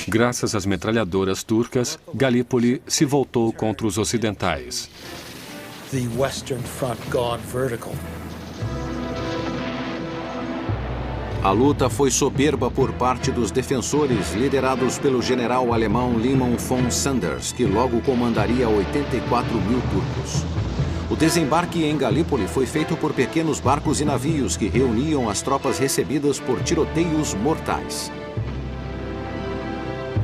Speaker 2: Graças às metralhadoras turcas, Galípoli se voltou contra os ocidentais.
Speaker 1: A luta foi soberba por parte dos defensores, liderados pelo general alemão Liman von Sanders, que logo comandaria 84 mil turcos. O desembarque em Galípoli foi feito por pequenos barcos e navios que reuniam as tropas recebidas por tiroteios mortais.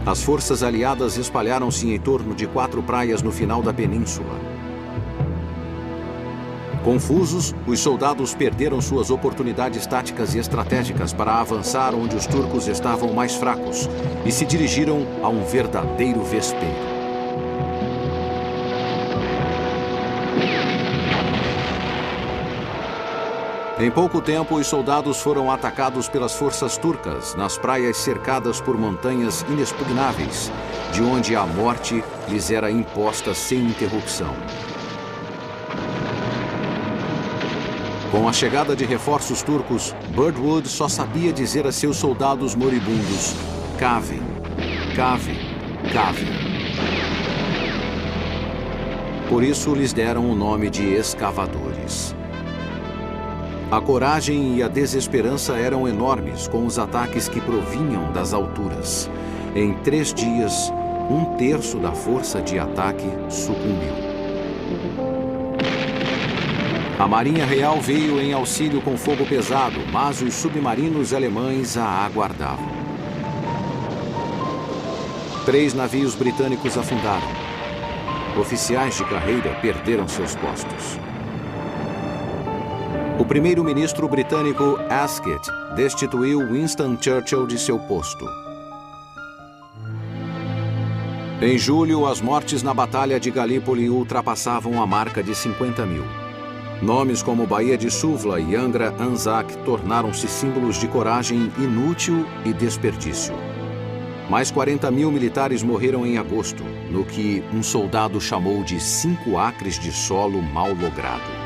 Speaker 1: As forças aliadas espalharam-se em torno de 4 praias no final da península. Confusos, os soldados perderam suas oportunidades táticas e estratégicas para avançar onde os turcos estavam mais fracos e se dirigiram a um verdadeiro vespeiro. Em pouco tempo, os soldados foram atacados pelas forças turcas nas praias cercadas por montanhas inexpugnáveis, de onde a morte lhes era imposta sem interrupção. Com a chegada de reforços turcos, Birdwood só sabia dizer a seus soldados moribundos: cavem, cavem, cavem. Por isso lhes deram o nome de escavadores. A coragem e a desesperança eram enormes com os ataques que provinham das alturas. Em 3 dias, 1/3 da força de ataque sucumbiu. A Marinha Real veio em auxílio com fogo pesado, mas os submarinos alemães a aguardavam. 3 navios britânicos afundaram. Oficiais de carreira perderam seus postos. O primeiro-ministro britânico Asquith destituiu Winston Churchill de seu posto. Em julho, as mortes na Batalha de Galípoli ultrapassavam a marca de 50 mil. Nomes como Baía de Suvla e Angra Anzac tornaram-se símbolos de coragem inútil e desperdício. Mais 40 mil militares morreram em agosto, no que um soldado chamou de 5 acres de solo mal logrado.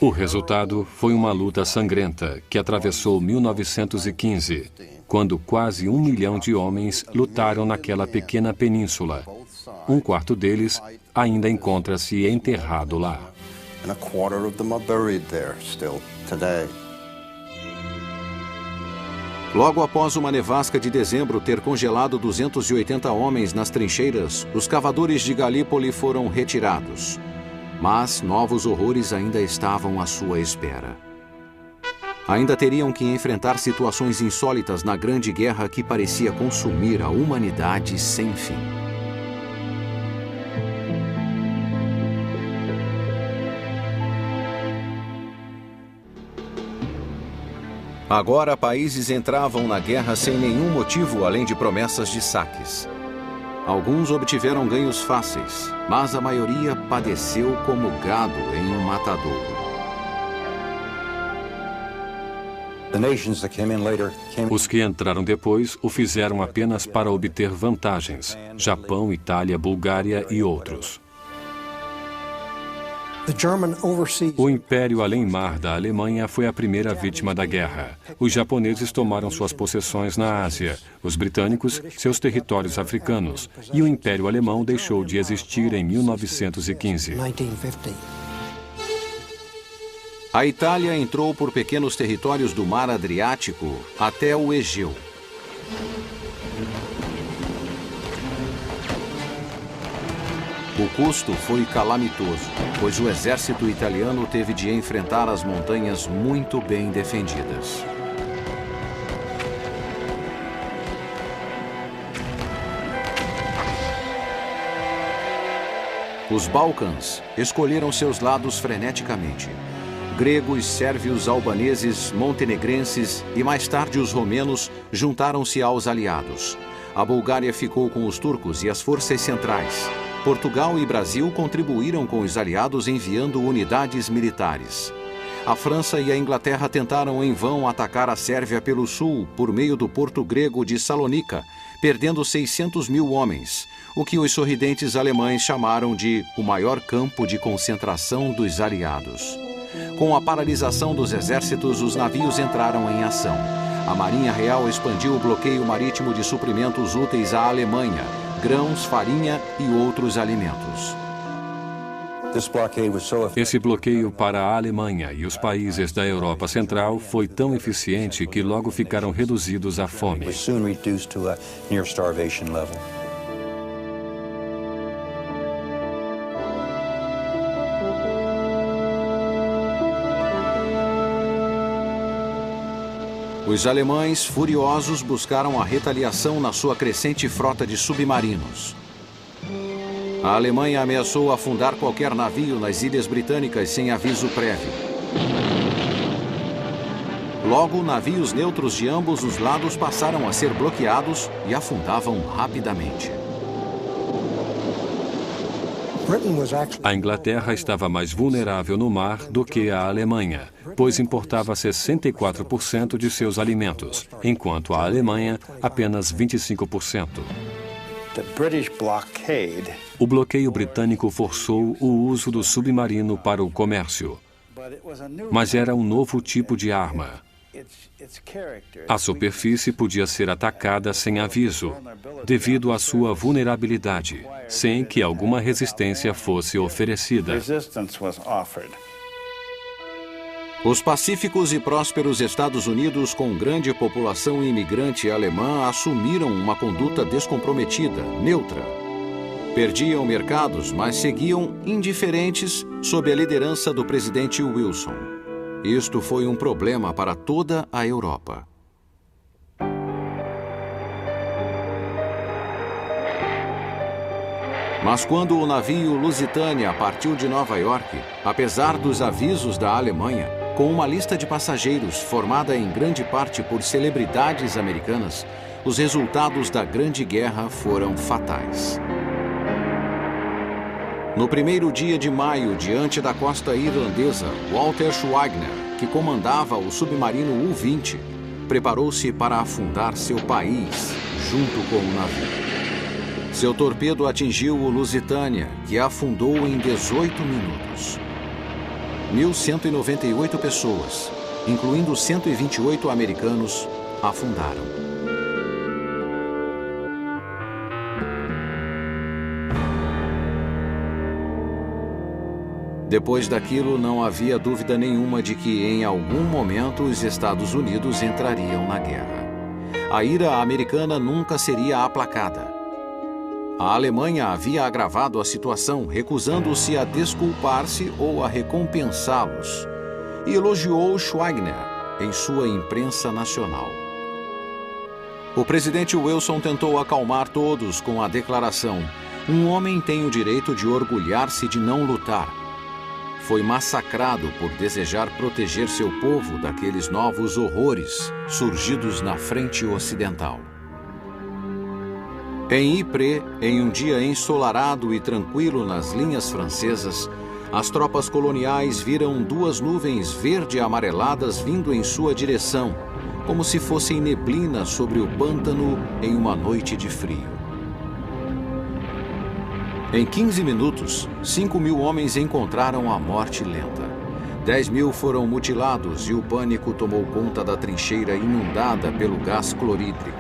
Speaker 2: O resultado foi uma luta sangrenta que atravessou 1915, quando quase 1 milhão de homens lutaram naquela pequena península. 1/4 deles ainda encontra-se enterrado lá.
Speaker 1: Logo após uma nevasca de dezembro ter congelado 280 homens nas trincheiras, os cavadores de Galípoli foram retirados. Mas novos horrores ainda estavam à sua espera. Ainda teriam que enfrentar situações insólitas na Grande Guerra que parecia consumir a humanidade sem fim. Agora, países entravam na guerra sem nenhum motivo além de promessas de saques. Alguns obtiveram ganhos fáceis, mas a maioria padeceu como gado em um matadouro.
Speaker 2: Os que entraram depois o fizeram apenas para obter vantagens: Japão, Itália, Bulgária e outros. O Império Além-Mar da Alemanha foi a primeira vítima da guerra. Os japoneses tomaram suas possessões na Ásia, os britânicos seus territórios africanos, e o Império Alemão deixou de existir em 1915.
Speaker 1: A Itália entrou por pequenos territórios do Mar Adriático até o Egeu. O custo foi calamitoso, pois o exército italiano teve de enfrentar as montanhas muito bem defendidas. Os Balcãs escolheram seus lados freneticamente. Gregos, sérvios, albaneses, montenegrenses e mais tarde os romenos juntaram-se aos aliados. A Bulgária ficou com os turcos e as forças centrais. Portugal e Brasil contribuíram com os aliados enviando unidades militares. A França e a Inglaterra tentaram em vão atacar a Sérvia pelo sul por meio do porto grego de Salônica, perdendo 600 mil homens, o que os sorridentes alemães chamaram de o maior campo de concentração dos aliados. Com a paralisação dos exércitos, os navios entraram em ação. A Marinha Real expandiu o bloqueio marítimo de suprimentos úteis à Alemanha, grãos, farinha e outros alimentos.
Speaker 2: Esse bloqueio para a Alemanha e os países da Europa Central foi tão eficiente que logo ficaram reduzidos à fome.
Speaker 1: Os alemães, furiosos, buscaram a retaliação na sua crescente frota de submarinos. A Alemanha ameaçou afundar qualquer navio nas ilhas britânicas sem aviso prévio. Logo, navios neutros de ambos os lados passaram a ser bloqueados e afundavam rapidamente.
Speaker 2: A Inglaterra estava mais vulnerável no mar do que a Alemanha, pois importava 64% de seus alimentos, enquanto a Alemanha apenas 25%. O bloqueio britânico forçou o uso do submarino para o comércio, mas era um novo tipo de arma. A superfície podia ser atacada sem aviso, devido à sua vulnerabilidade, sem que alguma resistência fosse oferecida.
Speaker 1: Os pacíficos e prósperos Estados Unidos, com grande população imigrante alemã, assumiram uma conduta descomprometida, neutra. Perdiam mercados, mas seguiam indiferentes sob a liderança do presidente Wilson. Isto foi um problema para toda a Europa. Mas quando o navio Lusitânia partiu de Nova York, apesar dos avisos da Alemanha, com uma lista de passageiros formada em grande parte por celebridades americanas, os resultados da Grande Guerra foram fatais. No primeiro dia de maio, diante da costa irlandesa, Walter Schwagner, que comandava o submarino U-20, preparou-se para afundar seu país junto com o navio. Seu torpedo atingiu o Lusitânia, que afundou em 18 minutos. 1.198 pessoas, incluindo 128 americanos, afundaram. Depois daquilo, não havia dúvida nenhuma de que, em algum momento, os Estados Unidos entrariam na guerra. A ira americana nunca seria aplacada. A Alemanha havia agravado a situação, recusando-se a desculpar-se ou a recompensá-los, e elogiou Schwagner em sua imprensa nacional. O presidente Wilson tentou acalmar todos com a declaração: um homem tem o direito de orgulhar-se de não lutar. Foi massacrado por desejar proteger seu povo daqueles novos horrores surgidos na frente ocidental. Em Ypres, em um dia ensolarado e tranquilo nas linhas francesas, as tropas coloniais viram duas nuvens verde-amareladas vindo em sua direção, como se fossem neblina sobre o pântano em uma noite de frio. Em 15 minutos, 5.000 homens encontraram a morte lenta. 10.000 foram mutilados e o pânico tomou conta da trincheira inundada pelo gás clorídrico.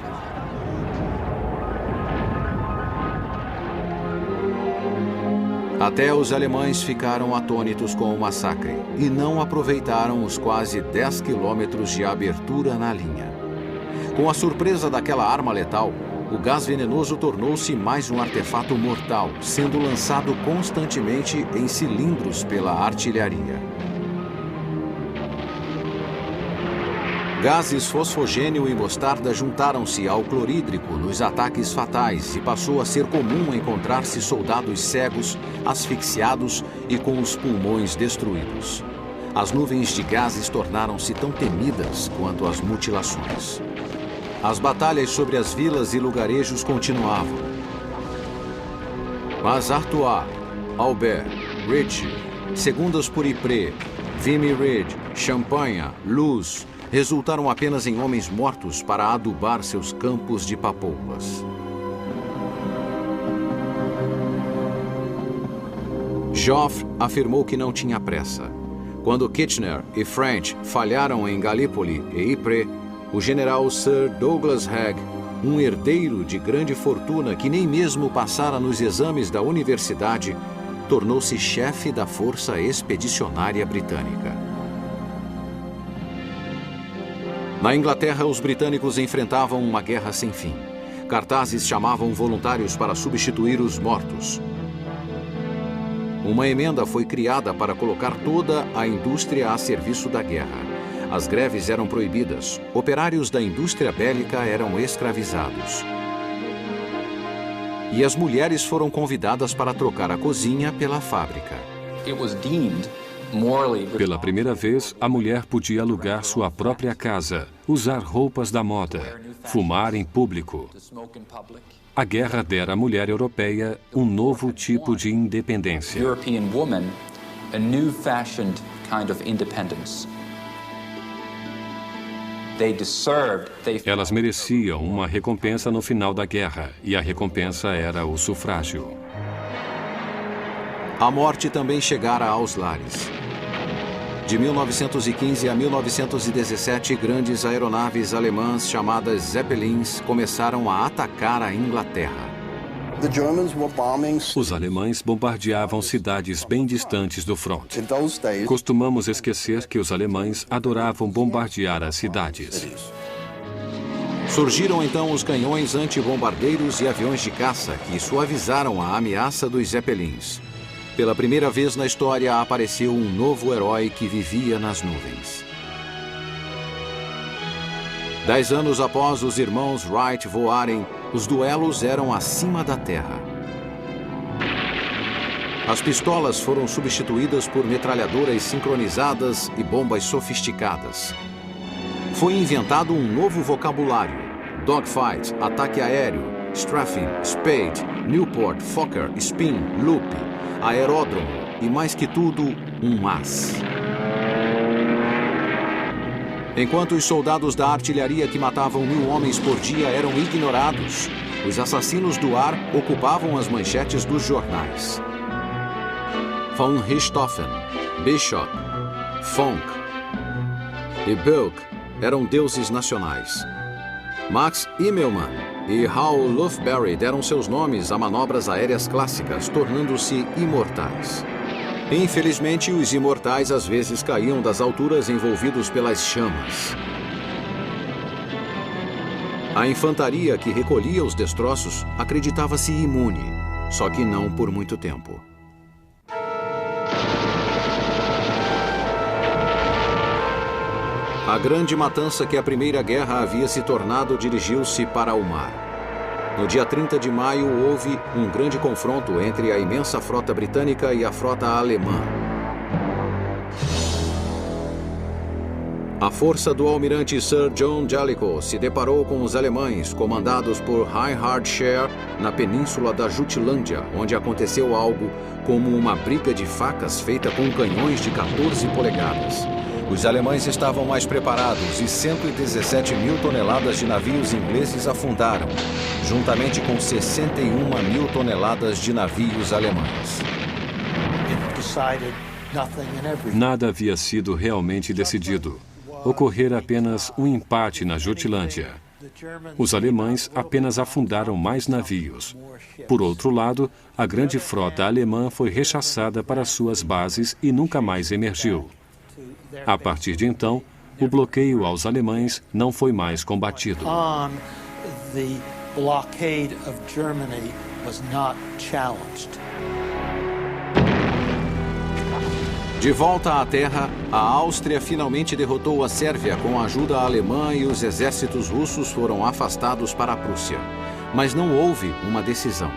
Speaker 1: Até os alemães ficaram atônitos com o massacre e não aproveitaram os quase 10 quilômetros de abertura na linha. Com a surpresa daquela arma letal, o gás venenoso tornou-se mais um artefato mortal, sendo lançado constantemente em cilindros pela artilharia. Gases fosfogênio e mostarda juntaram-se ao clorídrico nos ataques fatais e passou a ser comum encontrar-se soldados cegos, asfixiados e com os pulmões destruídos. As nuvens de gases tornaram-se tão temidas quanto as mutilações. As batalhas sobre as vilas e lugarejos continuavam. Mas Artois, Albert, Ritchie, segundas por Ypres, Vimy Ridge, Champagne, Luz, resultaram apenas em homens mortos para adubar seus campos de papoulas. Joffre afirmou que não tinha pressa. Quando Kitchener e French falharam em Gallipoli e Ypres, o general Sir Douglas Haig, um herdeiro de grande fortuna que nem mesmo passara nos exames da universidade, tornou-se chefe da Força Expedicionária Britânica. Na Inglaterra, os britânicos enfrentavam uma guerra sem fim. Cartazes chamavam voluntários para substituir os mortos. Uma emenda foi criada para colocar toda a indústria a serviço da guerra. As greves eram proibidas. Operários da indústria bélica eram escravizados. E as mulheres foram convidadas para trocar a cozinha pela fábrica.
Speaker 2: Pela primeira vez, a mulher podia alugar sua própria casa, usar roupas da moda, fumar em público. A guerra dera à mulher europeia um novo tipo de independência. Elas mereciam uma recompensa no final da guerra, e a recompensa era o sufrágio.
Speaker 1: A morte também chegara aos lares. De 1915 a 1917, grandes aeronaves alemãs chamadas Zeppelins começaram a atacar a Inglaterra.
Speaker 2: Os alemães bombardeavam cidades bem distantes do fronte. Costumamos esquecer que os alemães adoravam bombardear as cidades.
Speaker 1: Surgiram então os canhões antibombardeiros e aviões de caça que suavizaram a ameaça dos Zeppelins. Pela primeira vez na história apareceu um novo herói que vivia nas nuvens. 10 anos após os irmãos Wright voarem, os duelos eram acima da terra. As pistolas foram substituídas por metralhadoras sincronizadas e bombas sofisticadas. Foi inventado um novo vocabulário: dogfight, ataque aéreo, strafing, spade, Newport, Fokker, spin, loop, aeródromo e, mais que tudo, um mas. Enquanto os soldados da artilharia que matavam 1.000 homens por dia eram ignorados, os assassinos do ar ocupavam as manchetes dos jornais. Von Richthofen, Bishop, Fonck e Bilk eram deuses nacionais. Max Immelmann e Hal Lufberry deram seus nomes a manobras aéreas clássicas, tornando-se imortais. Infelizmente, os imortais às vezes caíam das alturas envolvidos pelas chamas. A infantaria que recolhia os destroços acreditava-se imune, só que não por muito tempo. A grande matança que a Primeira Guerra havia se tornado dirigiu-se para o mar. No dia 30 de maio, houve um grande confronto entre a imensa frota britânica e a frota alemã. A força do almirante Sir John Jellicoe se deparou com os alemães, comandados por Reinhard Scheer, na península da Jutlândia, onde aconteceu algo como uma briga de facas feita com canhões de 14 polegadas. Os alemães estavam mais preparados e 117 mil toneladas de navios ingleses afundaram, juntamente com 61 mil toneladas de navios alemães.
Speaker 2: Nada havia sido realmente decidido. Ocorrera apenas um empate na Jutlândia. Os alemães apenas afundaram mais navios. Por outro lado, a grande frota alemã foi rechaçada para suas bases e nunca mais emergiu. A partir de então, o bloqueio aos alemães não foi mais combatido.
Speaker 1: De volta à terra, a Áustria finalmente derrotou a Sérvia com a ajuda alemã e os exércitos russos foram afastados para a Prússia. Mas não houve uma decisão.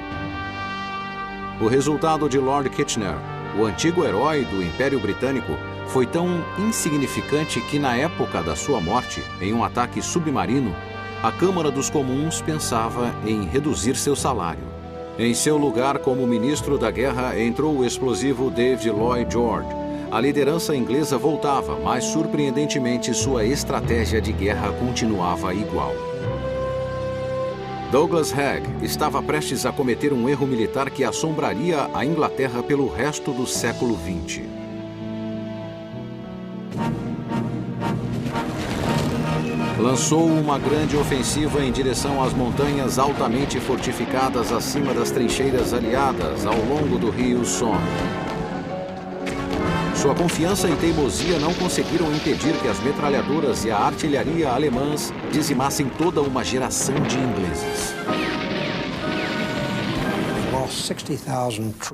Speaker 1: O resultado de Lord Kitchener, o antigo herói do Império Britânico, foi tão insignificante que na época da sua morte, em um ataque submarino, a Câmara dos Comuns pensava em reduzir seu salário. Em seu lugar como ministro da guerra entrou o explosivo David Lloyd George. A liderança inglesa voltava, mas surpreendentemente sua estratégia de guerra continuava igual. Douglas Haig estava prestes a cometer um erro militar que assombraria a Inglaterra pelo resto do século XX. Lançou uma grande ofensiva em direção às montanhas altamente fortificadas acima das trincheiras aliadas ao longo do rio Somme. Sua confiança e teimosia não conseguiram impedir que as metralhadoras e a artilharia alemãs dizimassem toda uma geração de ingleses.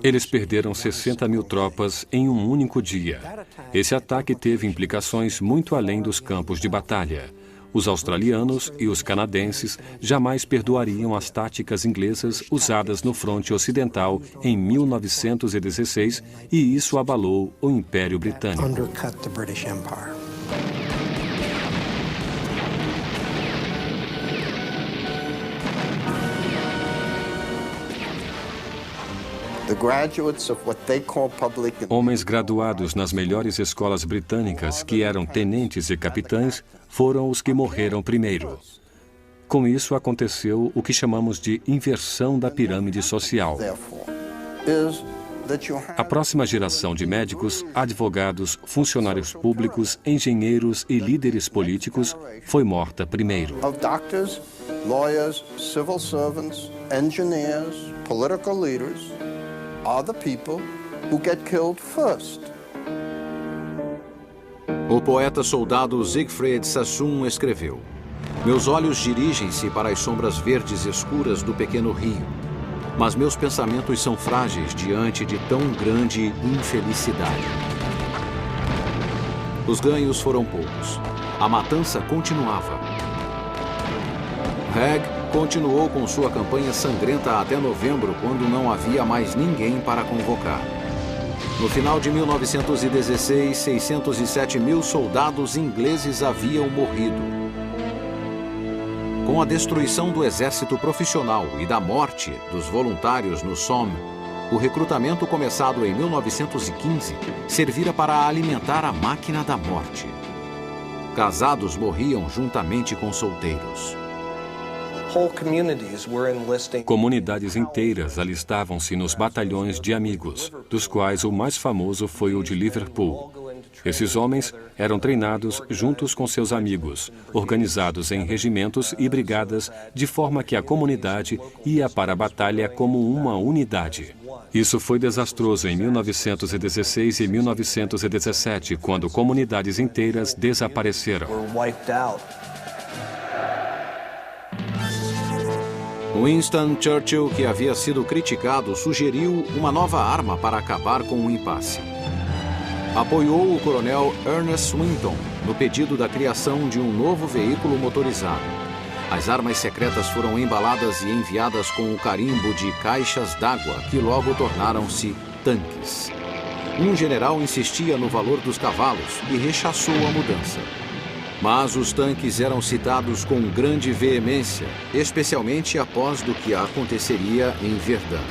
Speaker 2: Eles perderam 60 mil tropas em um único dia. Esse ataque teve implicações muito além dos campos de batalha. Os australianos e os canadenses jamais perdoariam as táticas inglesas usadas no fronte ocidental em 1916 e isso abalou o Império Britânico. Homens graduados nas melhores escolas britânicas, que eram tenentes e capitães, foram os que morreram primeiro. Com isso aconteceu o que chamamos de inversão da pirâmide social. A próxima geração de médicos, advogados, funcionários públicos, engenheiros e líderes políticos foi morta primeiro.
Speaker 3: Doctors, lawyers, civil servants, engineers, political leaders are the people who get killed first.
Speaker 1: O poeta-soldado Siegfried Sassoon escreveu: "Meus olhos dirigem-se para as sombras verdes escuras do pequeno rio, mas meus pensamentos são frágeis diante de tão grande infelicidade." Os ganhos foram poucos. A matança continuava. Haig continuou com sua campanha sangrenta até novembro, quando não havia mais ninguém para convocar. No final de 1916, 607 mil soldados ingleses haviam morrido. Com a destruição do exército profissional e da morte dos voluntários no Somme, o recrutamento começado em 1915 servira para alimentar a máquina da morte. Casados morriam juntamente com solteiros.
Speaker 2: Comunidades inteiras alistavam-se nos batalhões de amigos, dos quais o mais famoso foi o de Liverpool. Esses homens eram treinados juntos com seus amigos, organizados em regimentos e brigadas, de forma que a comunidade ia para a batalha como uma unidade. Isso foi desastroso em 1916 e 1917, quando comunidades inteiras desapareceram.
Speaker 1: Winston Churchill, que havia sido criticado, sugeriu uma nova arma para acabar com o impasse. Apoiou o coronel Ernest Swinton no pedido da criação de um novo veículo motorizado. As armas secretas foram embaladas e enviadas com o carimbo de caixas d'água, que logo tornaram-se tanques. Um general insistia no valor dos cavalos e rechaçou a mudança. Mas os tanques eram citados com grande veemência, especialmente após do que aconteceria em Verdun.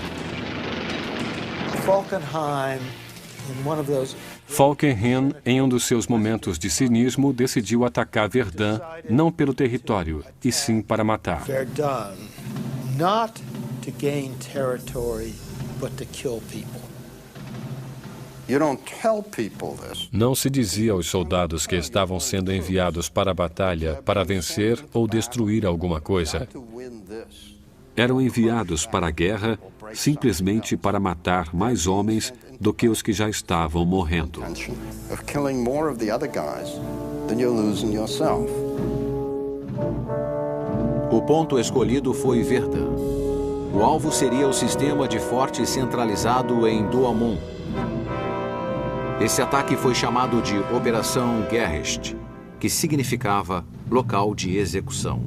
Speaker 2: Falkenhayn, em um dos seus momentos de cinismo, decidiu atacar Verdun não pelo território, e sim para matar.
Speaker 4: Verdun, not to gain territory, but to kill people.
Speaker 3: You don't tell people this.
Speaker 2: Não se dizia aos soldados que estavam sendo enviados para a batalha para vencer ou destruir alguma coisa.
Speaker 3: To win this.
Speaker 2: Eram enviados para a guerra simplesmente para matar mais homens do que os que já estavam morrendo.
Speaker 3: Of killing more of the other guys than you're losing yourself.
Speaker 1: O ponto escolhido foi Verdun. O alvo seria o sistema de forte centralizado em Douaumont. Esse ataque foi chamado de Operação Gericht, que significava local de execução.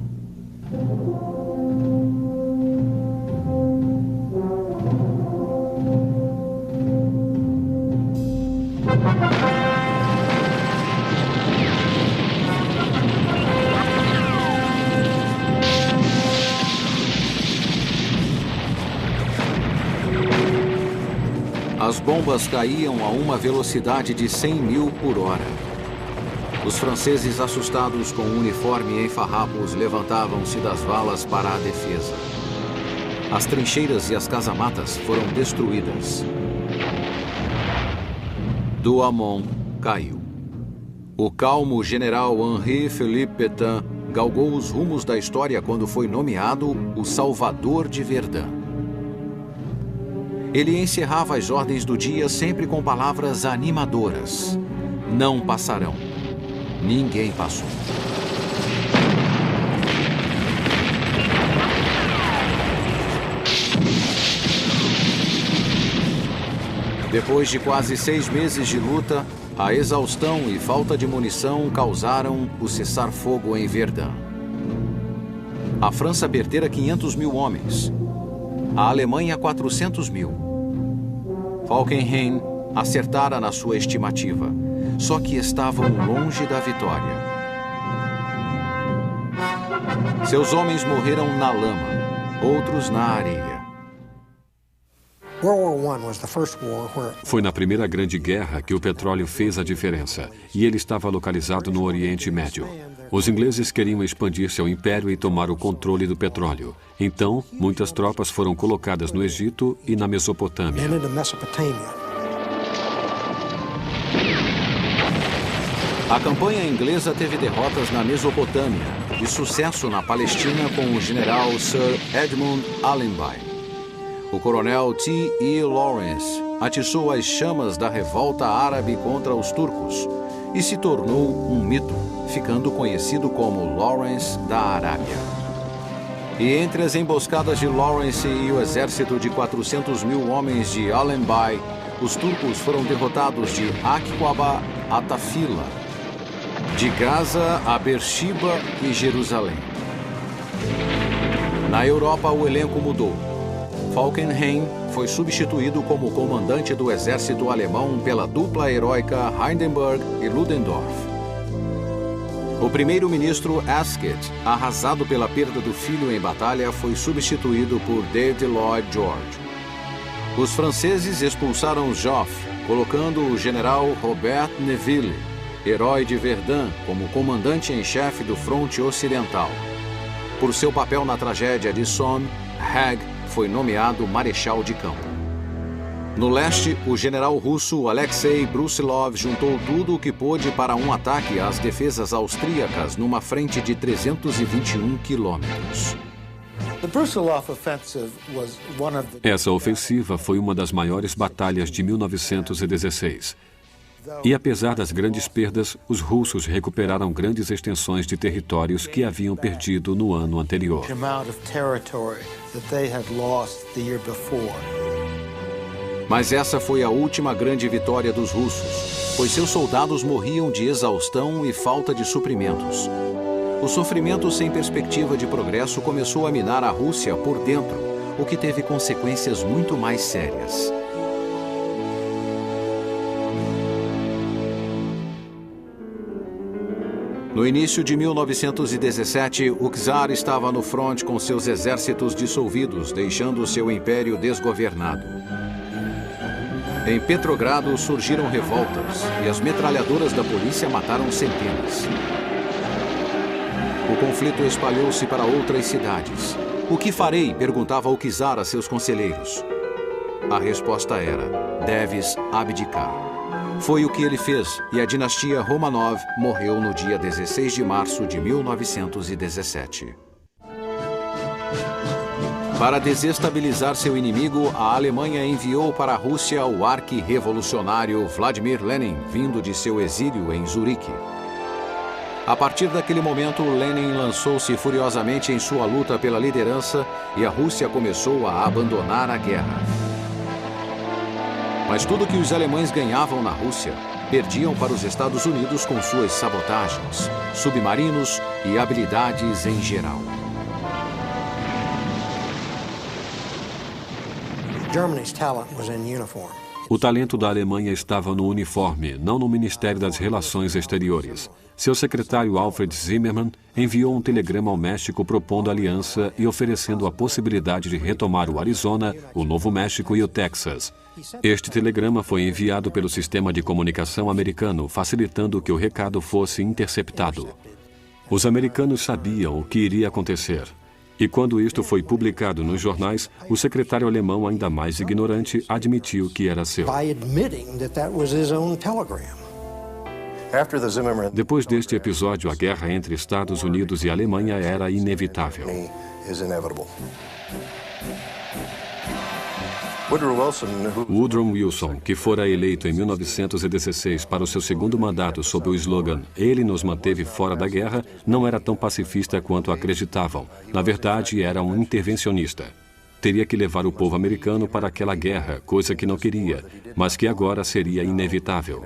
Speaker 1: As bombas caíam a uma velocidade de 100 mil por hora. Os franceses, assustados com o uniforme em farrapos, levantavam-se das valas para a defesa. As trincheiras e as casamatas foram destruídas. Douaumont caiu. O calmo general Henri-Philippe Pétain galgou os rumos da história quando foi nomeado o Salvador de Verdun. Ele encerrava as ordens do dia sempre com palavras animadoras. Não passarão. Ninguém passou. Depois de quase 6 meses de luta, a exaustão e falta de munição causaram o cessar-fogo em Verdun. A França perdera 500 mil homens. A Alemanha 400 mil. Falkenhayn acertara na sua estimativa, só que estavam longe da vitória. Seus homens morreram na lama, outros na areia.
Speaker 2: Foi na Primeira Grande Guerra que o petróleo fez a diferença, e ele estava localizado no Oriente Médio. Os ingleses queriam expandir seu império e tomar o controle do petróleo. Então, muitas tropas foram colocadas no Egito e na Mesopotâmia.
Speaker 1: A campanha inglesa teve derrotas na Mesopotâmia e sucesso na Palestina com o general Sir Edmund Allenby. O coronel T.E. Lawrence atiçou as chamas da revolta árabe contra os turcos e se tornou um mito, ficando conhecido como Lawrence da Arábia. E entre as emboscadas de Lawrence e o exército de 400 mil homens de Allenby, os turcos foram derrotados de Aqaba a Tafila, de Gaza a Beersheba e Jerusalém. Na Europa, o elenco mudou. Falkenhayn foi substituído como comandante do exército alemão pela dupla heróica Hindenburg e Ludendorff. O primeiro-ministro Asquith, arrasado pela perda do filho em batalha, foi substituído por David Lloyd George. Os franceses expulsaram Joffre, colocando o general Robert Nivelle, herói de Verdun, como comandante em chefe do fronte ocidental. Por seu papel na tragédia de Somme, Haig foi nomeado marechal de campo. No leste, o general russo Alexei Brusilov juntou tudo o que pôde para um ataque às defesas austríacas numa frente de 321 quilômetros.
Speaker 2: Essa ofensiva foi uma das maiores batalhas de 1916. E apesar das grandes perdas, os russos recuperaram grandes extensões de territórios que haviam perdido no ano anterior.
Speaker 1: Mas essa foi a última grande vitória dos russos, pois seus soldados morriam de exaustão e falta de suprimentos. O sofrimento sem perspectiva de progresso começou a minar a Rússia por dentro, o que teve consequências muito mais sérias. No início de 1917, o czar estava no fronte com seus exércitos dissolvidos, deixando seu império desgovernado. Em Petrogrado surgiram revoltas e as metralhadoras da polícia mataram centenas. O conflito espalhou-se para outras cidades. O que farei? Perguntava o czar a seus conselheiros. A resposta era: deves abdicar. Foi o que ele fez e a dinastia Romanov morreu no dia 16 de março de 1917. Para desestabilizar seu inimigo, a Alemanha enviou para a Rússia o arqui-revolucionário Vladimir Lenin, vindo de seu exílio em Zurique. A partir daquele momento, Lenin lançou-se furiosamente em sua luta pela liderança e a Rússia começou a abandonar a guerra. Mas tudo que os alemães ganhavam na Rússia, perdiam para os Estados Unidos com suas sabotagens, submarinos e habilidades em geral.
Speaker 2: O talento da Alemanha estava no uniforme, não no Ministério das Relações Exteriores. Seu secretário Alfred Zimmermann enviou um telegrama ao México propondo aliança e oferecendo a possibilidade de retomar o Arizona, o Novo México e o Texas. Este telegrama foi enviado pelo sistema de comunicação americano, facilitando que o recado fosse interceptado. Os americanos sabiam o que iria acontecer. E quando isto foi publicado nos jornais, o secretário alemão, ainda mais ignorante, admitiu que era seu. Depois deste episódio, a guerra entre Estados Unidos e Alemanha era inevitável. Woodrow Wilson, que fora eleito em 1916 para o seu segundo mandato sob o slogan "Ele nos manteve fora da guerra", não era tão pacifista quanto acreditavam. Na verdade, era um intervencionista. Teria que levar o povo americano para aquela guerra, coisa que não queria, mas que agora seria inevitável.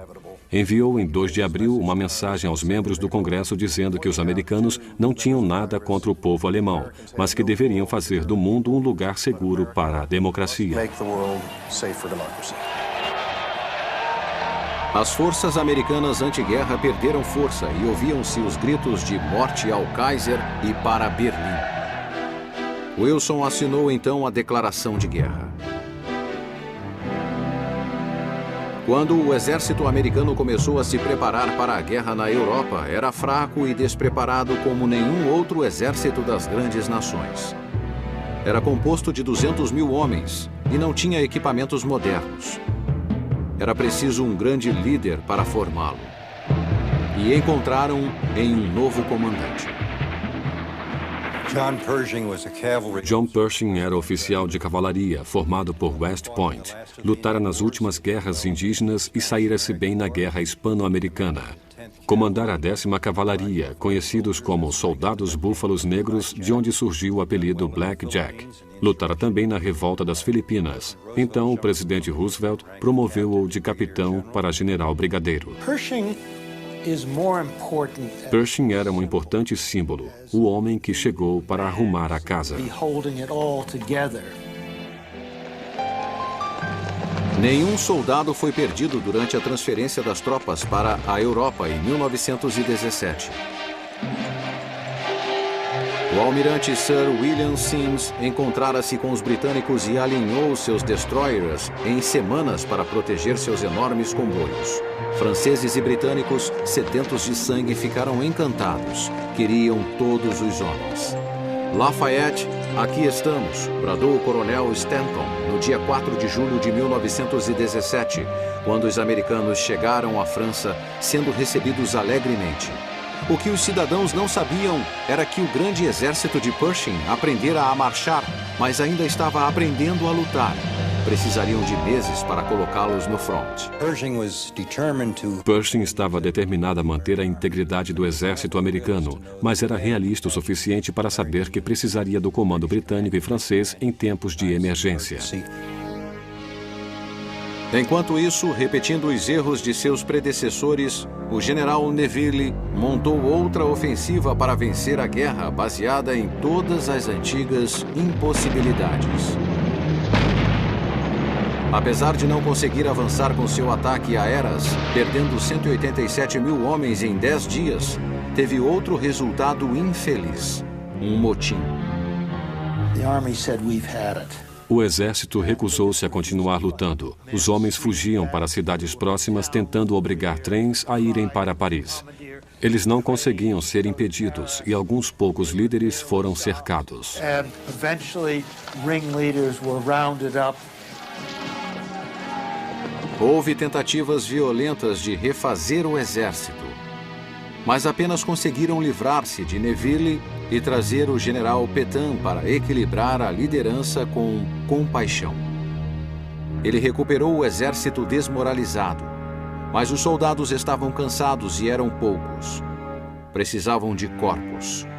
Speaker 2: Enviou em 2 de abril uma mensagem aos membros do Congresso dizendo que os americanos não tinham nada contra o povo alemão, mas que deveriam fazer do mundo um lugar seguro para a democracia.
Speaker 1: As forças americanas anti-guerra perderam força e ouviam-se os gritos de morte ao Kaiser e para Berlim. Wilson assinou então a declaração de guerra. Quando o exército americano começou a se preparar para a guerra na Europa, era fraco e despreparado como nenhum outro exército das grandes nações. Era composto de 200 mil homens e não tinha equipamentos modernos. Era preciso um grande líder para formá-lo. E encontraram em um novo comandante.
Speaker 2: John Pershing era oficial de cavalaria, formado por West Point. Lutara nas últimas guerras indígenas e saíra-se bem na Guerra Hispano-Americana. Comandara a 10ª Cavalaria, conhecidos como Soldados Búfalos Negros, de onde surgiu o apelido Black Jack. Lutara também na Revolta das Filipinas. Então, o presidente Roosevelt promoveu-o de capitão para general brigadeiro. Pershing era um importante símbolo, o homem que chegou para arrumar a casa.
Speaker 1: Nenhum soldado foi perdido durante a transferência das tropas para a Europa em 1917. O almirante Sir William Sims encontrara-se com os britânicos e alinhou seus destroyers em semanas para proteger seus enormes comboios. Franceses e britânicos, sedentos de sangue, ficaram encantados. Queriam todos os homens. Lafayette, aqui estamos, bradou o coronel Stanton no dia 4 de julho de 1917, quando os americanos chegaram à França, sendo recebidos alegremente. O que os cidadãos não sabiam era que o grande exército de Pershing aprendera a marchar, mas ainda estava aprendendo a lutar. Precisariam de meses para colocá-los no front.
Speaker 2: Pershing estava determinado a manter a integridade do exército americano, mas era realista o suficiente para saber que precisaria do comando britânico e francês em tempos de emergência.
Speaker 1: Enquanto isso, repetindo os erros de seus predecessores, o general Neville montou outra ofensiva para vencer a guerra baseada em todas as antigas impossibilidades. Apesar de não conseguir avançar com seu ataque a Arras, perdendo 187 mil homens em 10 dias, teve outro resultado infeliz: um motim.
Speaker 2: O exército recusou-se a continuar lutando. Os homens fugiam para cidades próximas, tentando obrigar trens a irem para Paris. Eles não conseguiam ser impedidos e alguns poucos líderes foram cercados.
Speaker 1: Houve tentativas violentas de refazer o exército, mas apenas conseguiram livrar-se de Neville e trazer o general Pétain para equilibrar a liderança com compaixão. Ele recuperou o exército desmoralizado, mas os soldados estavam cansados e eram poucos. Precisavam de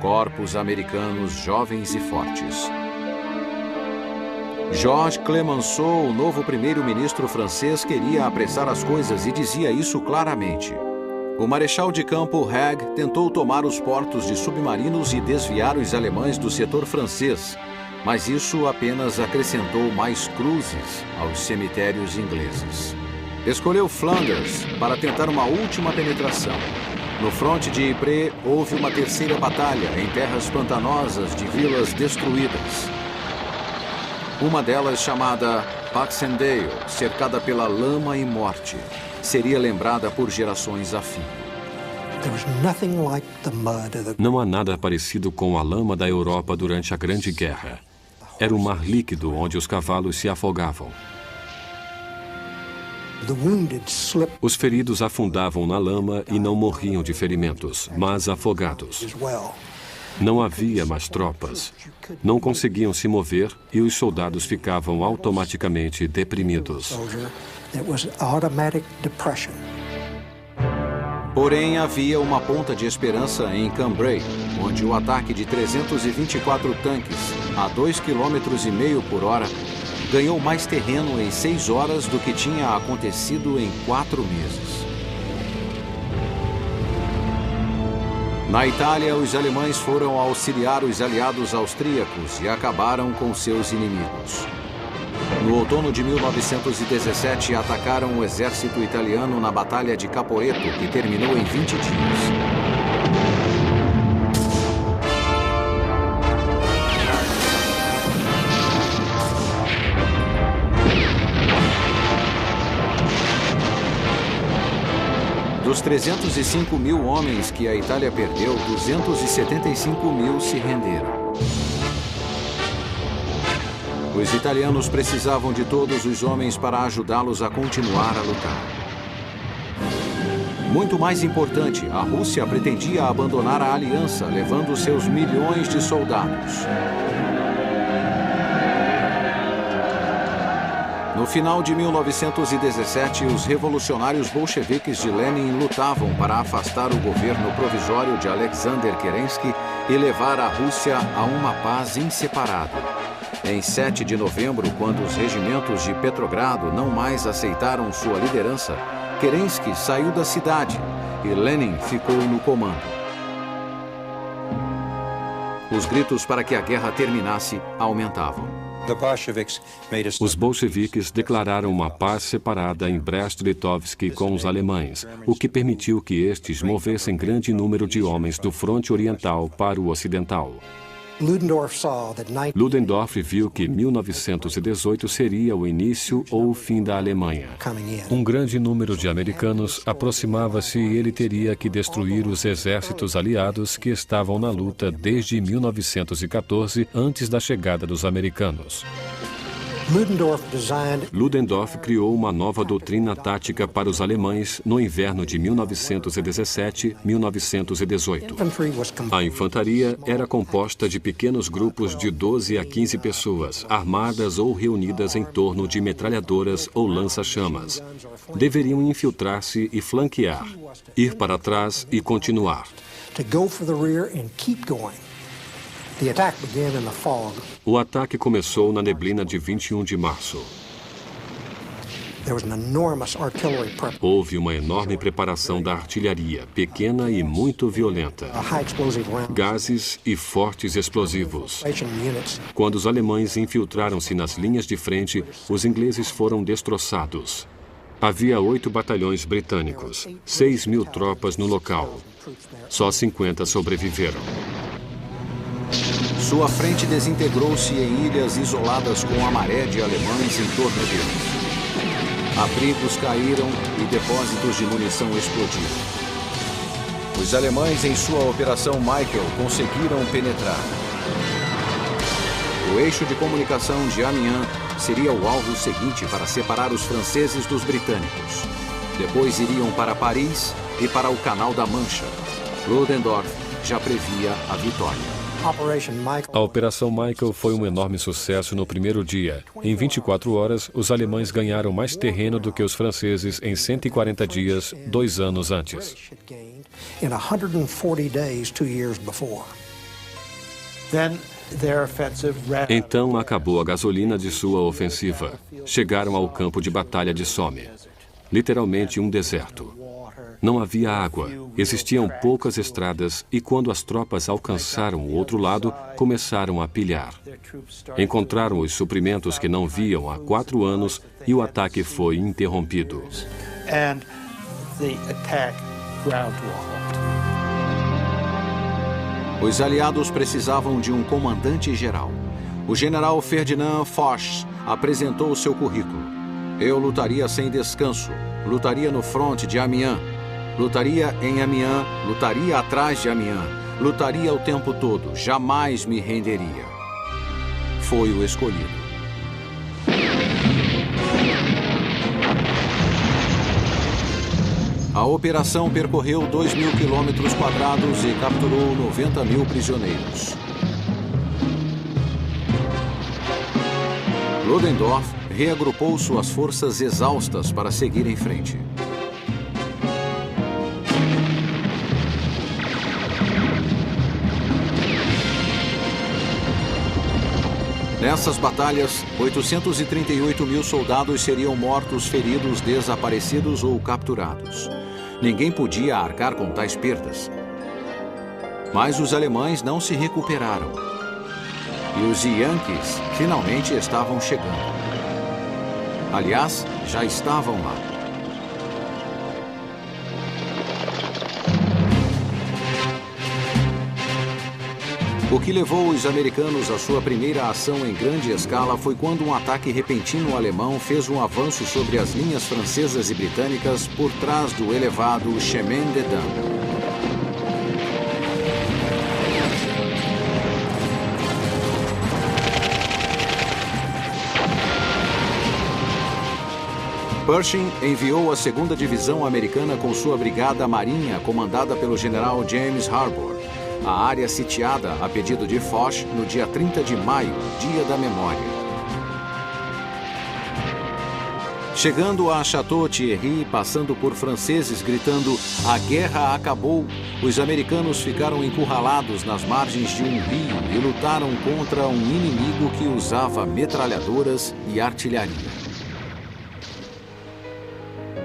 Speaker 1: corpos americanos jovens e fortes. Georges Clemenceau, o novo primeiro-ministro francês, queria apressar as coisas e dizia isso claramente. O marechal de campo Haig tentou tomar os portos de submarinos e desviar os alemães do setor francês, mas isso apenas acrescentou mais cruzes aos cemitérios ingleses. Escolheu Flanders para tentar uma última penetração. No fronte de Ypres, houve uma terceira batalha em terras pantanosas de vilas destruídas. Uma delas, chamada Passchendaele, cercada pela lama e morte, seria lembrada por gerações a fim.
Speaker 2: Não há nada parecido com a lama da Europa durante a Grande Guerra. Era um mar líquido onde os cavalos se afogavam. Os feridos afundavam na lama e não morriam de ferimentos, mas afogados. Não havia mais tropas. Não conseguiam se mover e os soldados ficavam automaticamente deprimidos.
Speaker 1: Porém, havia uma ponta de esperança em Cambrai, onde o ataque de 324 tanques a 2,5 km por hora ganhou mais terreno em 6 horas do que tinha acontecido em 4 meses. Na Itália, os alemães foram auxiliar os aliados austríacos e acabaram com seus inimigos. No outono de 1917, atacaram o exército italiano na Batalha de Caporetto, que terminou em 20 dias. Dos 305 mil homens que a Itália perdeu, 275 mil se renderam. Os italianos precisavam de todos os homens para ajudá-los a continuar a lutar. Muito mais importante, a Rússia pretendia abandonar a aliança, levando seus milhões de soldados. No final de 1917, os revolucionários bolcheviques de Lenin lutavam para afastar o governo provisório de Alexander Kerensky e levar a Rússia a uma paz inseparável. Em 7 de novembro, quando os regimentos de Petrogrado não mais aceitaram sua liderança, Kerensky saiu da cidade e Lenin ficou no comando. Os gritos para que a guerra terminasse aumentavam.
Speaker 2: Os bolcheviques declararam uma paz separada em Brest-Litovsk com os alemães, o que permitiu que estes movessem grande número de homens do fronte oriental para o ocidental. Ludendorff viu que 1918 seria o início ou o fim da Alemanha. Um grande número de americanos aproximava-se e ele teria que destruir os exércitos aliados que estavam na luta desde 1914, antes da chegada dos americanos. Ludendorff criou uma nova doutrina tática para os alemães no inverno de 1917-1918. A infantaria era composta de pequenos grupos de 12 a 15 pessoas, armadas ou reunidas em torno de metralhadoras ou lança-chamas. Deveriam infiltrar-se e flanquear, ir para trás e continuar. O ataque começou na neblina de 21 de março. Houve uma enorme preparação da artilharia, pequena e muito violenta. Gases e fortes explosivos. Quando os alemães infiltraram-se nas linhas de frente, os ingleses foram destroçados. Havia 8 batalhões britânicos, 6.000 tropas no local. Só 50 sobreviveram.
Speaker 1: Sua frente desintegrou-se em ilhas isoladas com a maré de alemães em torno deles. Abrigos caíram e depósitos de munição explodiram. Os alemães, em sua Operação Michael, conseguiram penetrar. O eixo de comunicação de Amiens seria o alvo seguinte para separar os franceses dos britânicos. Depois iriam para Paris e para o Canal da Mancha. Ludendorff já previa a vitória.
Speaker 2: A Operação Michael foi um enorme sucesso no primeiro dia. Em 24 horas, os alemães ganharam mais terreno do que os franceses em 140 dias, 2 anos antes. Então acabou a gasolina de sua ofensiva. Chegaram ao campo de batalha de Somme. Literalmente um deserto. Não havia água, existiam poucas estradas e quando as tropas alcançaram o outro lado, começaram a pilhar. Encontraram os suprimentos que não viam há 4 anos e o ataque foi interrompido.
Speaker 1: Os aliados precisavam de um comandante-geral. O general Ferdinand Foch apresentou seu currículo. Eu lutaria sem descanso, lutaria no fronte de Amiens, lutaria em Amiens, lutaria atrás de Amiens, lutaria o tempo todo, jamais me renderia. Foi o escolhido. A operação percorreu 2.000 quilômetros quadrados e capturou 90.000 prisioneiros. Ludendorff reagrupou suas forças exaustas para seguir em frente. Nessas batalhas, 838.000 soldados seriam mortos, feridos, desaparecidos ou capturados. Ninguém podia arcar com tais perdas. Mas os alemães não se recuperaram. E os Yankees finalmente estavam chegando. Aliás, já estavam lá. O que levou os americanos à sua primeira ação em grande escala foi quando um ataque repentino alemão fez um avanço sobre as linhas francesas e britânicas por trás do elevado Chemin des Dames. Pershing enviou a 2ª Divisão Americana com sua Brigada Marinha, comandada pelo general James Harbour, à área sitiada a pedido de Foch no dia 30 de maio, Dia da Memória. Chegando a Château-Thierry, passando por franceses gritando "A guerra acabou", os americanos ficaram encurralados nas margens de um rio e lutaram contra um inimigo que usava metralhadoras e artilharia.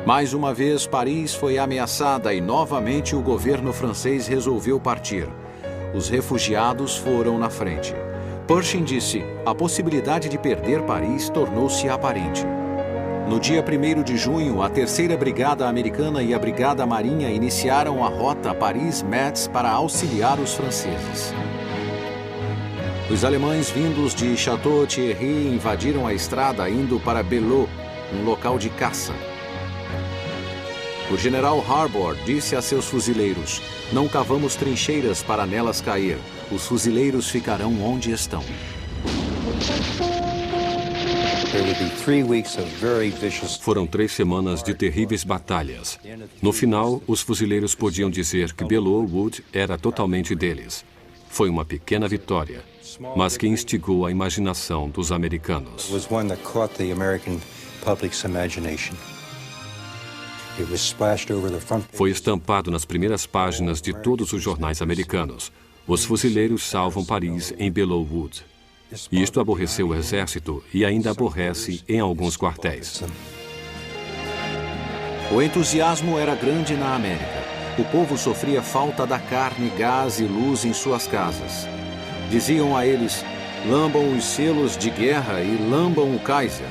Speaker 1: Mais uma vez, Paris foi ameaçada e novamente o governo francês resolveu partir. Os refugiados foram na frente. Pershing disse: a possibilidade de perder Paris tornou-se aparente. No dia 1º de junho, a 3ª Brigada Americana e a Brigada Marinha iniciaram a rota Paris-Metz para auxiliar os franceses. Os alemães vindos de Château-Thierry invadiram a estrada indo para Belleau, um local de caça. O general Harbour disse a seus fuzileiros: não cavamos trincheiras para nelas cair. Os fuzileiros ficarão onde estão.
Speaker 2: Foram 3 semanas de terríveis batalhas. No final, os fuzileiros podiam dizer que Belleau Wood era totalmente deles. Foi uma pequena vitória, mas que instigou a imaginação dos americanos. Foi estampado nas primeiras páginas de todos os jornais americanos. Os fuzileiros salvam Paris em Belleau Wood. Isto aborreceu o exército e ainda aborrece em alguns quartéis.
Speaker 1: O entusiasmo era grande na América. O povo sofria falta da carne, gás e luz em suas casas. Diziam a eles: lambam os selos de guerra e lambam o Kaiser.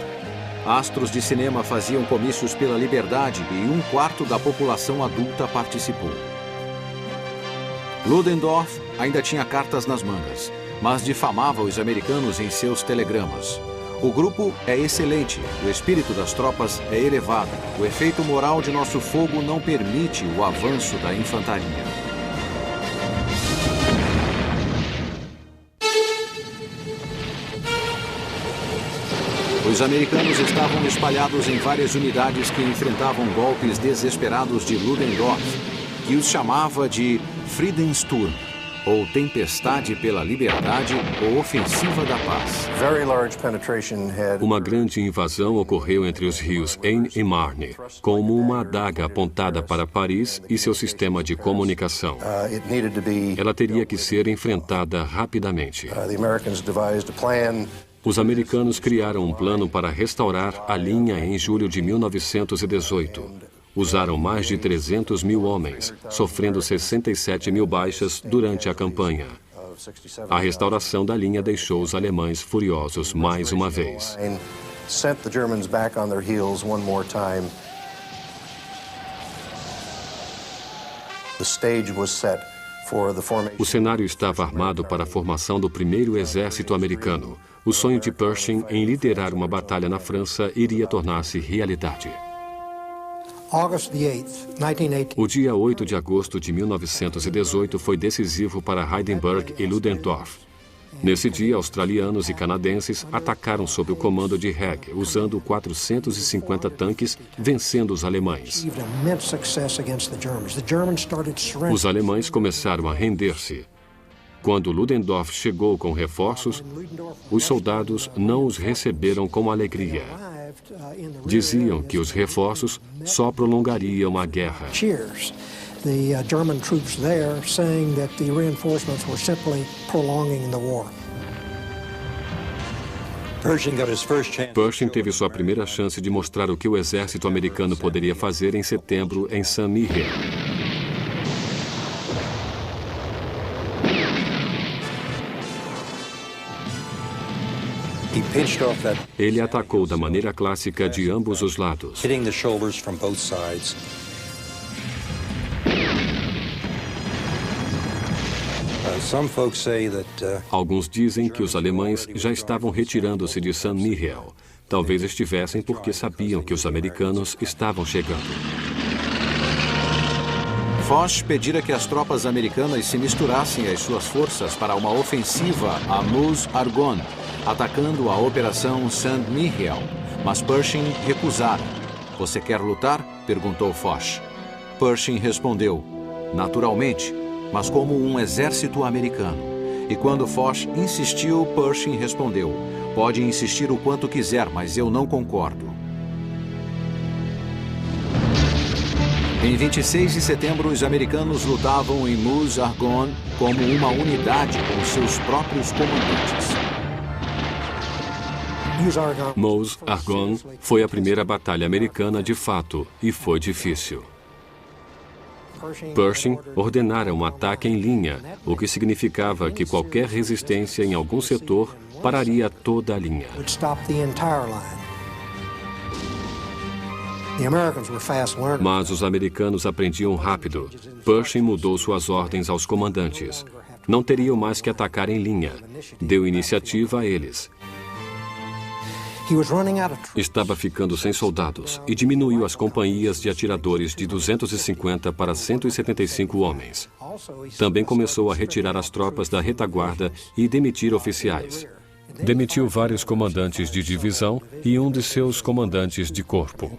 Speaker 1: Astros de cinema faziam comícios pela liberdade e 1/4 da população adulta participou. Ludendorff ainda tinha cartas nas mangas. mas difamava os americanos em seus telegramas. O grupo é excelente, o espírito das tropas é elevado, o efeito moral de nosso fogo não permite o avanço da infantaria. Os americanos estavam espalhados em várias unidades que enfrentavam golpes desesperados de Ludendorff, que os chamava de Friedenssturm, ou Tempestade pela Liberdade, ou Ofensiva da Paz.
Speaker 2: Uma grande invasão ocorreu entre os rios Aisne e Marne, como uma adaga apontada para Paris e seu sistema de comunicação. Ela teria que ser enfrentada rapidamente. Os americanos criaram um plano para restaurar a linha em julho de 1918. Usaram mais de 300 mil homens, sofrendo 67 mil baixas durante a campanha. A restauração da linha deixou os alemães furiosos mais uma vez. O cenário estava armado para a formação do primeiro exército americano. O sonho de Pershing em liderar uma batalha na França iria tornar-se realidade. O dia 8 de agosto de 1918 foi decisivo para Hindenburg e Ludendorff. Nesse dia, australianos e canadenses atacaram sob o comando de Haig, usando 450 tanques, vencendo os alemães. Os alemães começaram a render-se. Quando Ludendorff chegou com reforços, os soldados não os receberam com alegria. Diziam que os reforços só prolongariam a guerra. Pershing teve sua primeira chance de mostrar o que o exército americano poderia fazer em setembro em Saint-Mihiel. Ele atacou da maneira clássica de ambos os lados. Alguns dizem que os alemães já estavam retirando-se de Saint-Mihiel. Talvez estivessem porque sabiam que os americanos estavam chegando.
Speaker 1: Foch pedira que as tropas americanas se misturassem às suas forças para uma ofensiva a Meuse-Argonne, atacando a Operação Saint-Mihiel, mas Pershing recusara. "Você quer lutar?" perguntou Foch. Pershing respondeu, "Naturalmente, mas como um exército americano." E quando Foch insistiu, Pershing respondeu, "Pode insistir o quanto quiser, mas eu não concordo." Em 26 de setembro, os americanos lutavam em Meuse-Argonne como uma unidade com seus próprios comandantes.
Speaker 2: Meuse-Argonne foi a primeira batalha americana de fato e foi difícil. Pershing ordenara um ataque em linha, o que significava que qualquer resistência em algum setor pararia toda a linha. Mas os americanos aprendiam rápido. Pershing mudou suas ordens aos comandantes. Não teriam mais que atacar em linha. Deu iniciativa a eles. Estava ficando sem soldados e diminuiu as companhias de atiradores de 250 para 175 homens. Também começou a retirar as tropas da retaguarda e demitir oficiais. Demitiu vários comandantes de divisão e um de seus comandantes de corpo.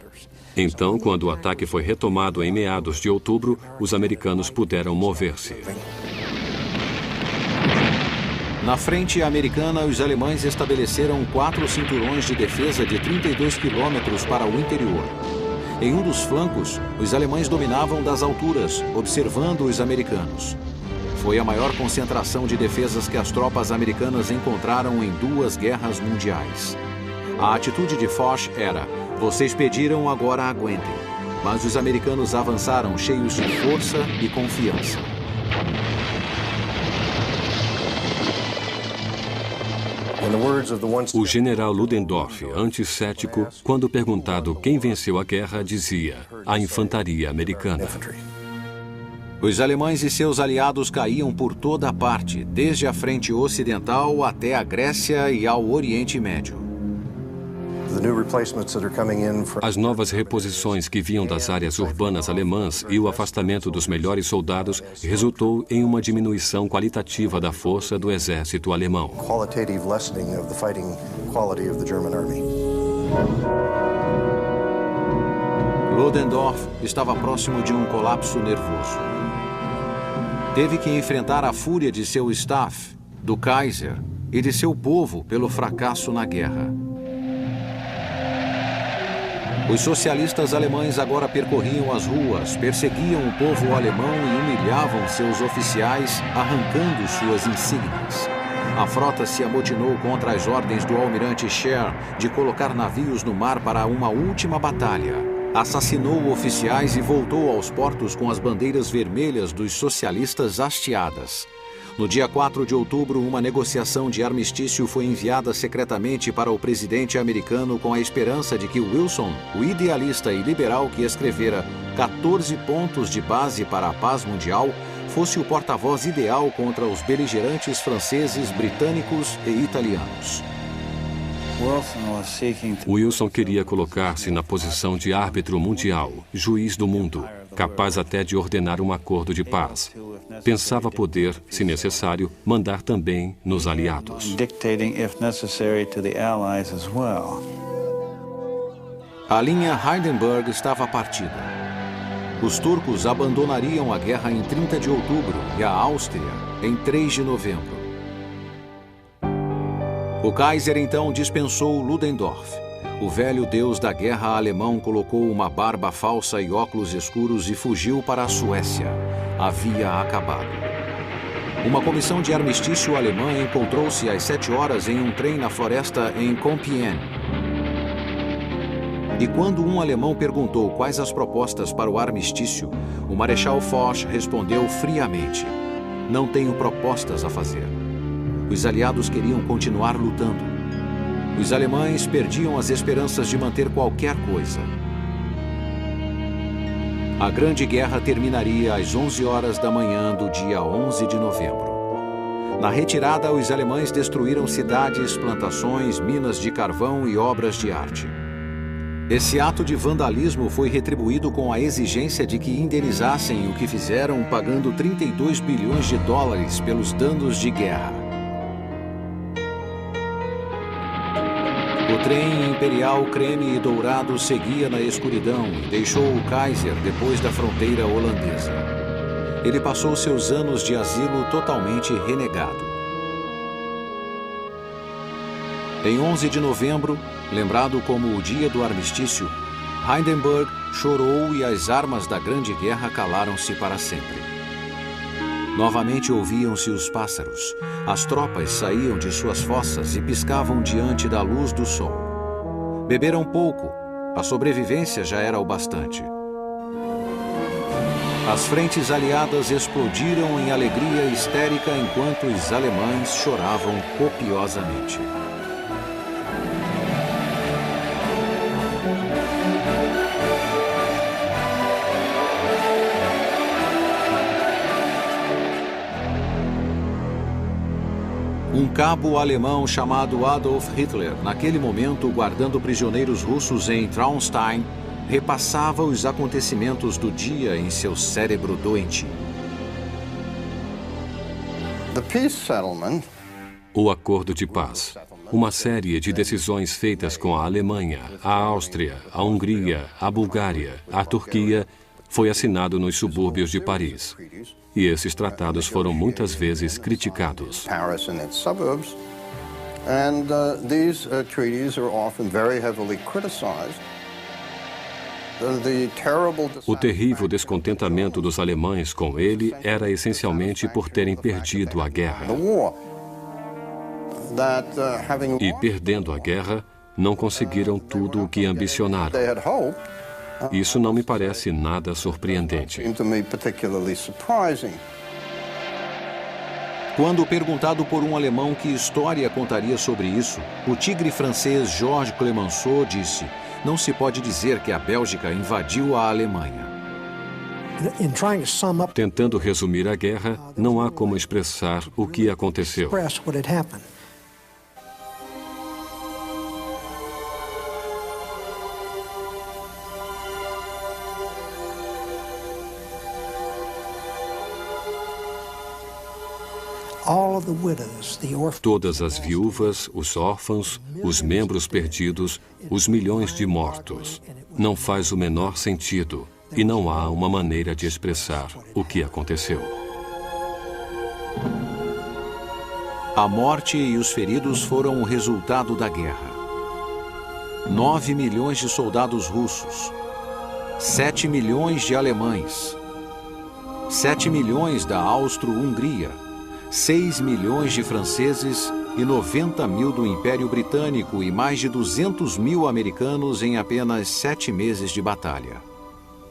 Speaker 2: Então, quando o ataque foi retomado em meados de outubro, os americanos puderam mover-se.
Speaker 1: Na frente americana, os alemães estabeleceram 4 cinturões de defesa de 32 quilômetros para o interior. Em um dos flancos, os alemães dominavam das alturas, observando os americanos. Foi a maior concentração de defesas que as tropas americanas encontraram em 2 guerras mundiais. A atitude de Foch era: "Vocês pediram, agora aguentem." Mas os americanos avançaram cheios de força e confiança.
Speaker 2: O general Ludendorff, anticético, quando perguntado quem venceu a guerra, dizia: "A infantaria americana."
Speaker 1: Os alemães e seus aliados caíam por toda parte, desde a frente ocidental até a Grécia e ao Oriente Médio.
Speaker 2: As novas reposições que vinham das áreas urbanas alemãs e o afastamento dos melhores soldados resultou em uma diminuição qualitativa da força do exército alemão.
Speaker 1: Ludendorff estava próximo de um colapso nervoso. Teve que enfrentar a fúria de seu staff, do Kaiser e de seu povo pelo fracasso na guerra. Os socialistas alemães agora percorriam as ruas, perseguiam o povo alemão e humilhavam seus oficiais, arrancando suas insígnias. A frota se amotinou contra as ordens do almirante Scheer de colocar navios no mar para uma última batalha. Assassinou oficiais e voltou aos portos com as bandeiras vermelhas dos socialistas hasteadas. No dia 4 de outubro, uma negociação de armistício foi enviada secretamente para o presidente americano com a esperança de que Wilson, o idealista e liberal que escrevera 14 pontos de base para a paz mundial, fosse o porta-voz ideal contra os beligerantes franceses, britânicos e italianos.
Speaker 2: Wilson queria colocar-se na posição de árbitro mundial, juiz do mundo, capaz até de ordenar um acordo de paz. Pensava poder, se necessário, mandar também nos aliados.
Speaker 1: A linha Hindenburg estava partida. Os turcos abandonariam a guerra em 30 de outubro e a Áustria em 3 de novembro. O Kaiser então dispensou Ludendorff. O velho deus da guerra alemão colocou uma barba falsa e óculos escuros e fugiu para a Suécia. Havia acabado. Uma comissão de armistício alemã encontrou-se às 7 horas em um trem na floresta em Compiègne. E quando um alemão perguntou quais as propostas para o armistício, o Marechal Foch respondeu friamente: "Não tenho propostas a fazer." Os aliados queriam continuar lutando. Os alemães perdiam as esperanças de manter qualquer coisa. A Grande Guerra terminaria às 11 horas da manhã do dia 11 de novembro. Na retirada, os alemães destruíram cidades, plantações, minas de carvão e obras de arte. Esse ato de vandalismo foi retribuído com a exigência de que indenizassem o que fizeram, pagando 32 bilhões de dólares pelos danos de guerra. O trem imperial creme e dourado seguia na escuridão e deixou o Kaiser depois da fronteira holandesa. Ele passou seus anos de asilo totalmente renegado. Em 11 de novembro, lembrado como o dia do armistício, Hindenburg chorou e as armas da Grande Guerra calaram-se para sempre. Novamente ouviam-se os pássaros. As tropas saíam de suas fossas e piscavam diante da luz do sol. Beberam pouco. A sobrevivência já era o bastante. As frentes aliadas explodiram em alegria histérica enquanto os alemães choravam copiosamente. Um cabo alemão chamado Adolf Hitler, naquele momento guardando prisioneiros russos em Traunstein, repassava os acontecimentos do dia em seu cérebro doentio.
Speaker 2: O Acordo de Paz. Uma série de decisões feitas com a Alemanha, a Áustria, a Hungria, a Bulgária, a Turquia, foi assinado nos subúrbios de Paris. E esses tratados foram muitas vezes criticados. O terrível descontentamento dos alemães com ele era essencialmente por terem perdido a guerra. E perdendo a guerra, não conseguiram tudo o que ambicionaram. Isso não me parece nada surpreendente.
Speaker 1: Quando perguntado por um alemão que história contaria sobre isso, o tigre francês Georges Clemenceau disse: "Não se pode dizer que a Bélgica invadiu a Alemanha."
Speaker 2: Tentando resumir a guerra, não há como expressar o que aconteceu. Todas as viúvas, os órfãos, os membros perdidos, os milhões de mortos. Não faz o menor sentido e não há uma maneira de expressar o que aconteceu.
Speaker 1: A morte e os feridos foram o resultado da guerra. 9 milhões de soldados russos, 7 milhões de alemães, 7 milhões da Austro-Hungria, 6 milhões de franceses e 90 mil do Império Britânico e mais de 200 mil americanos em apenas 7 meses de batalha.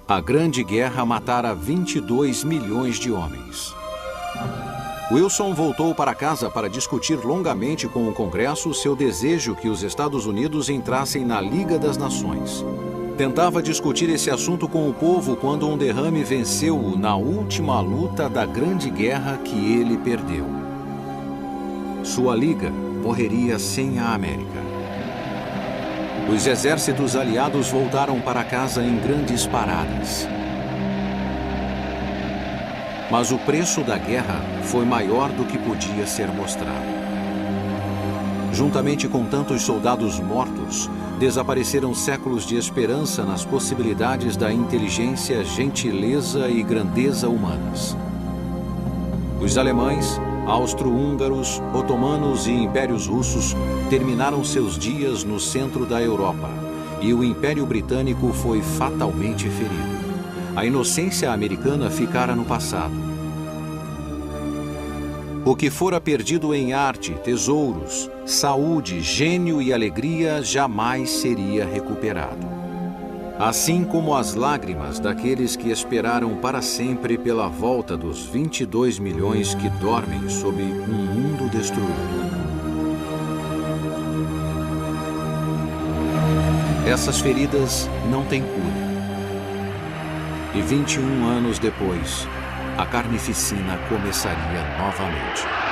Speaker 1: A Grande Guerra matara 22 milhões de homens. Wilson voltou para casa para discutir longamente com o Congresso seu desejo que os Estados Unidos entrassem na Liga das Nações. Tentava discutir esse assunto com o povo quando um derrame venceu-o na última luta da Grande Guerra que ele perdeu. Sua liga morreria sem a América. Os exércitos aliados voltaram para casa em grandes paradas. Mas o preço da guerra foi maior do que podia ser mostrado. Juntamente com tantos soldados mortos, desapareceram séculos de esperança nas possibilidades da inteligência, gentileza e grandeza humanas. Os alemães, austro-húngaros, otomanos e impérios russos terminaram seus dias no centro da Europa e o Império Britânico foi fatalmente ferido. A inocência americana ficara no passado. O que fora perdido em arte, tesouros, saúde, gênio e alegria jamais seria recuperado. Assim como as lágrimas daqueles que esperaram para sempre pela volta dos 22 milhões que dormem sob um mundo destruído. Essas feridas não têm cura. E 21 anos depois, a carnificina começaria novamente.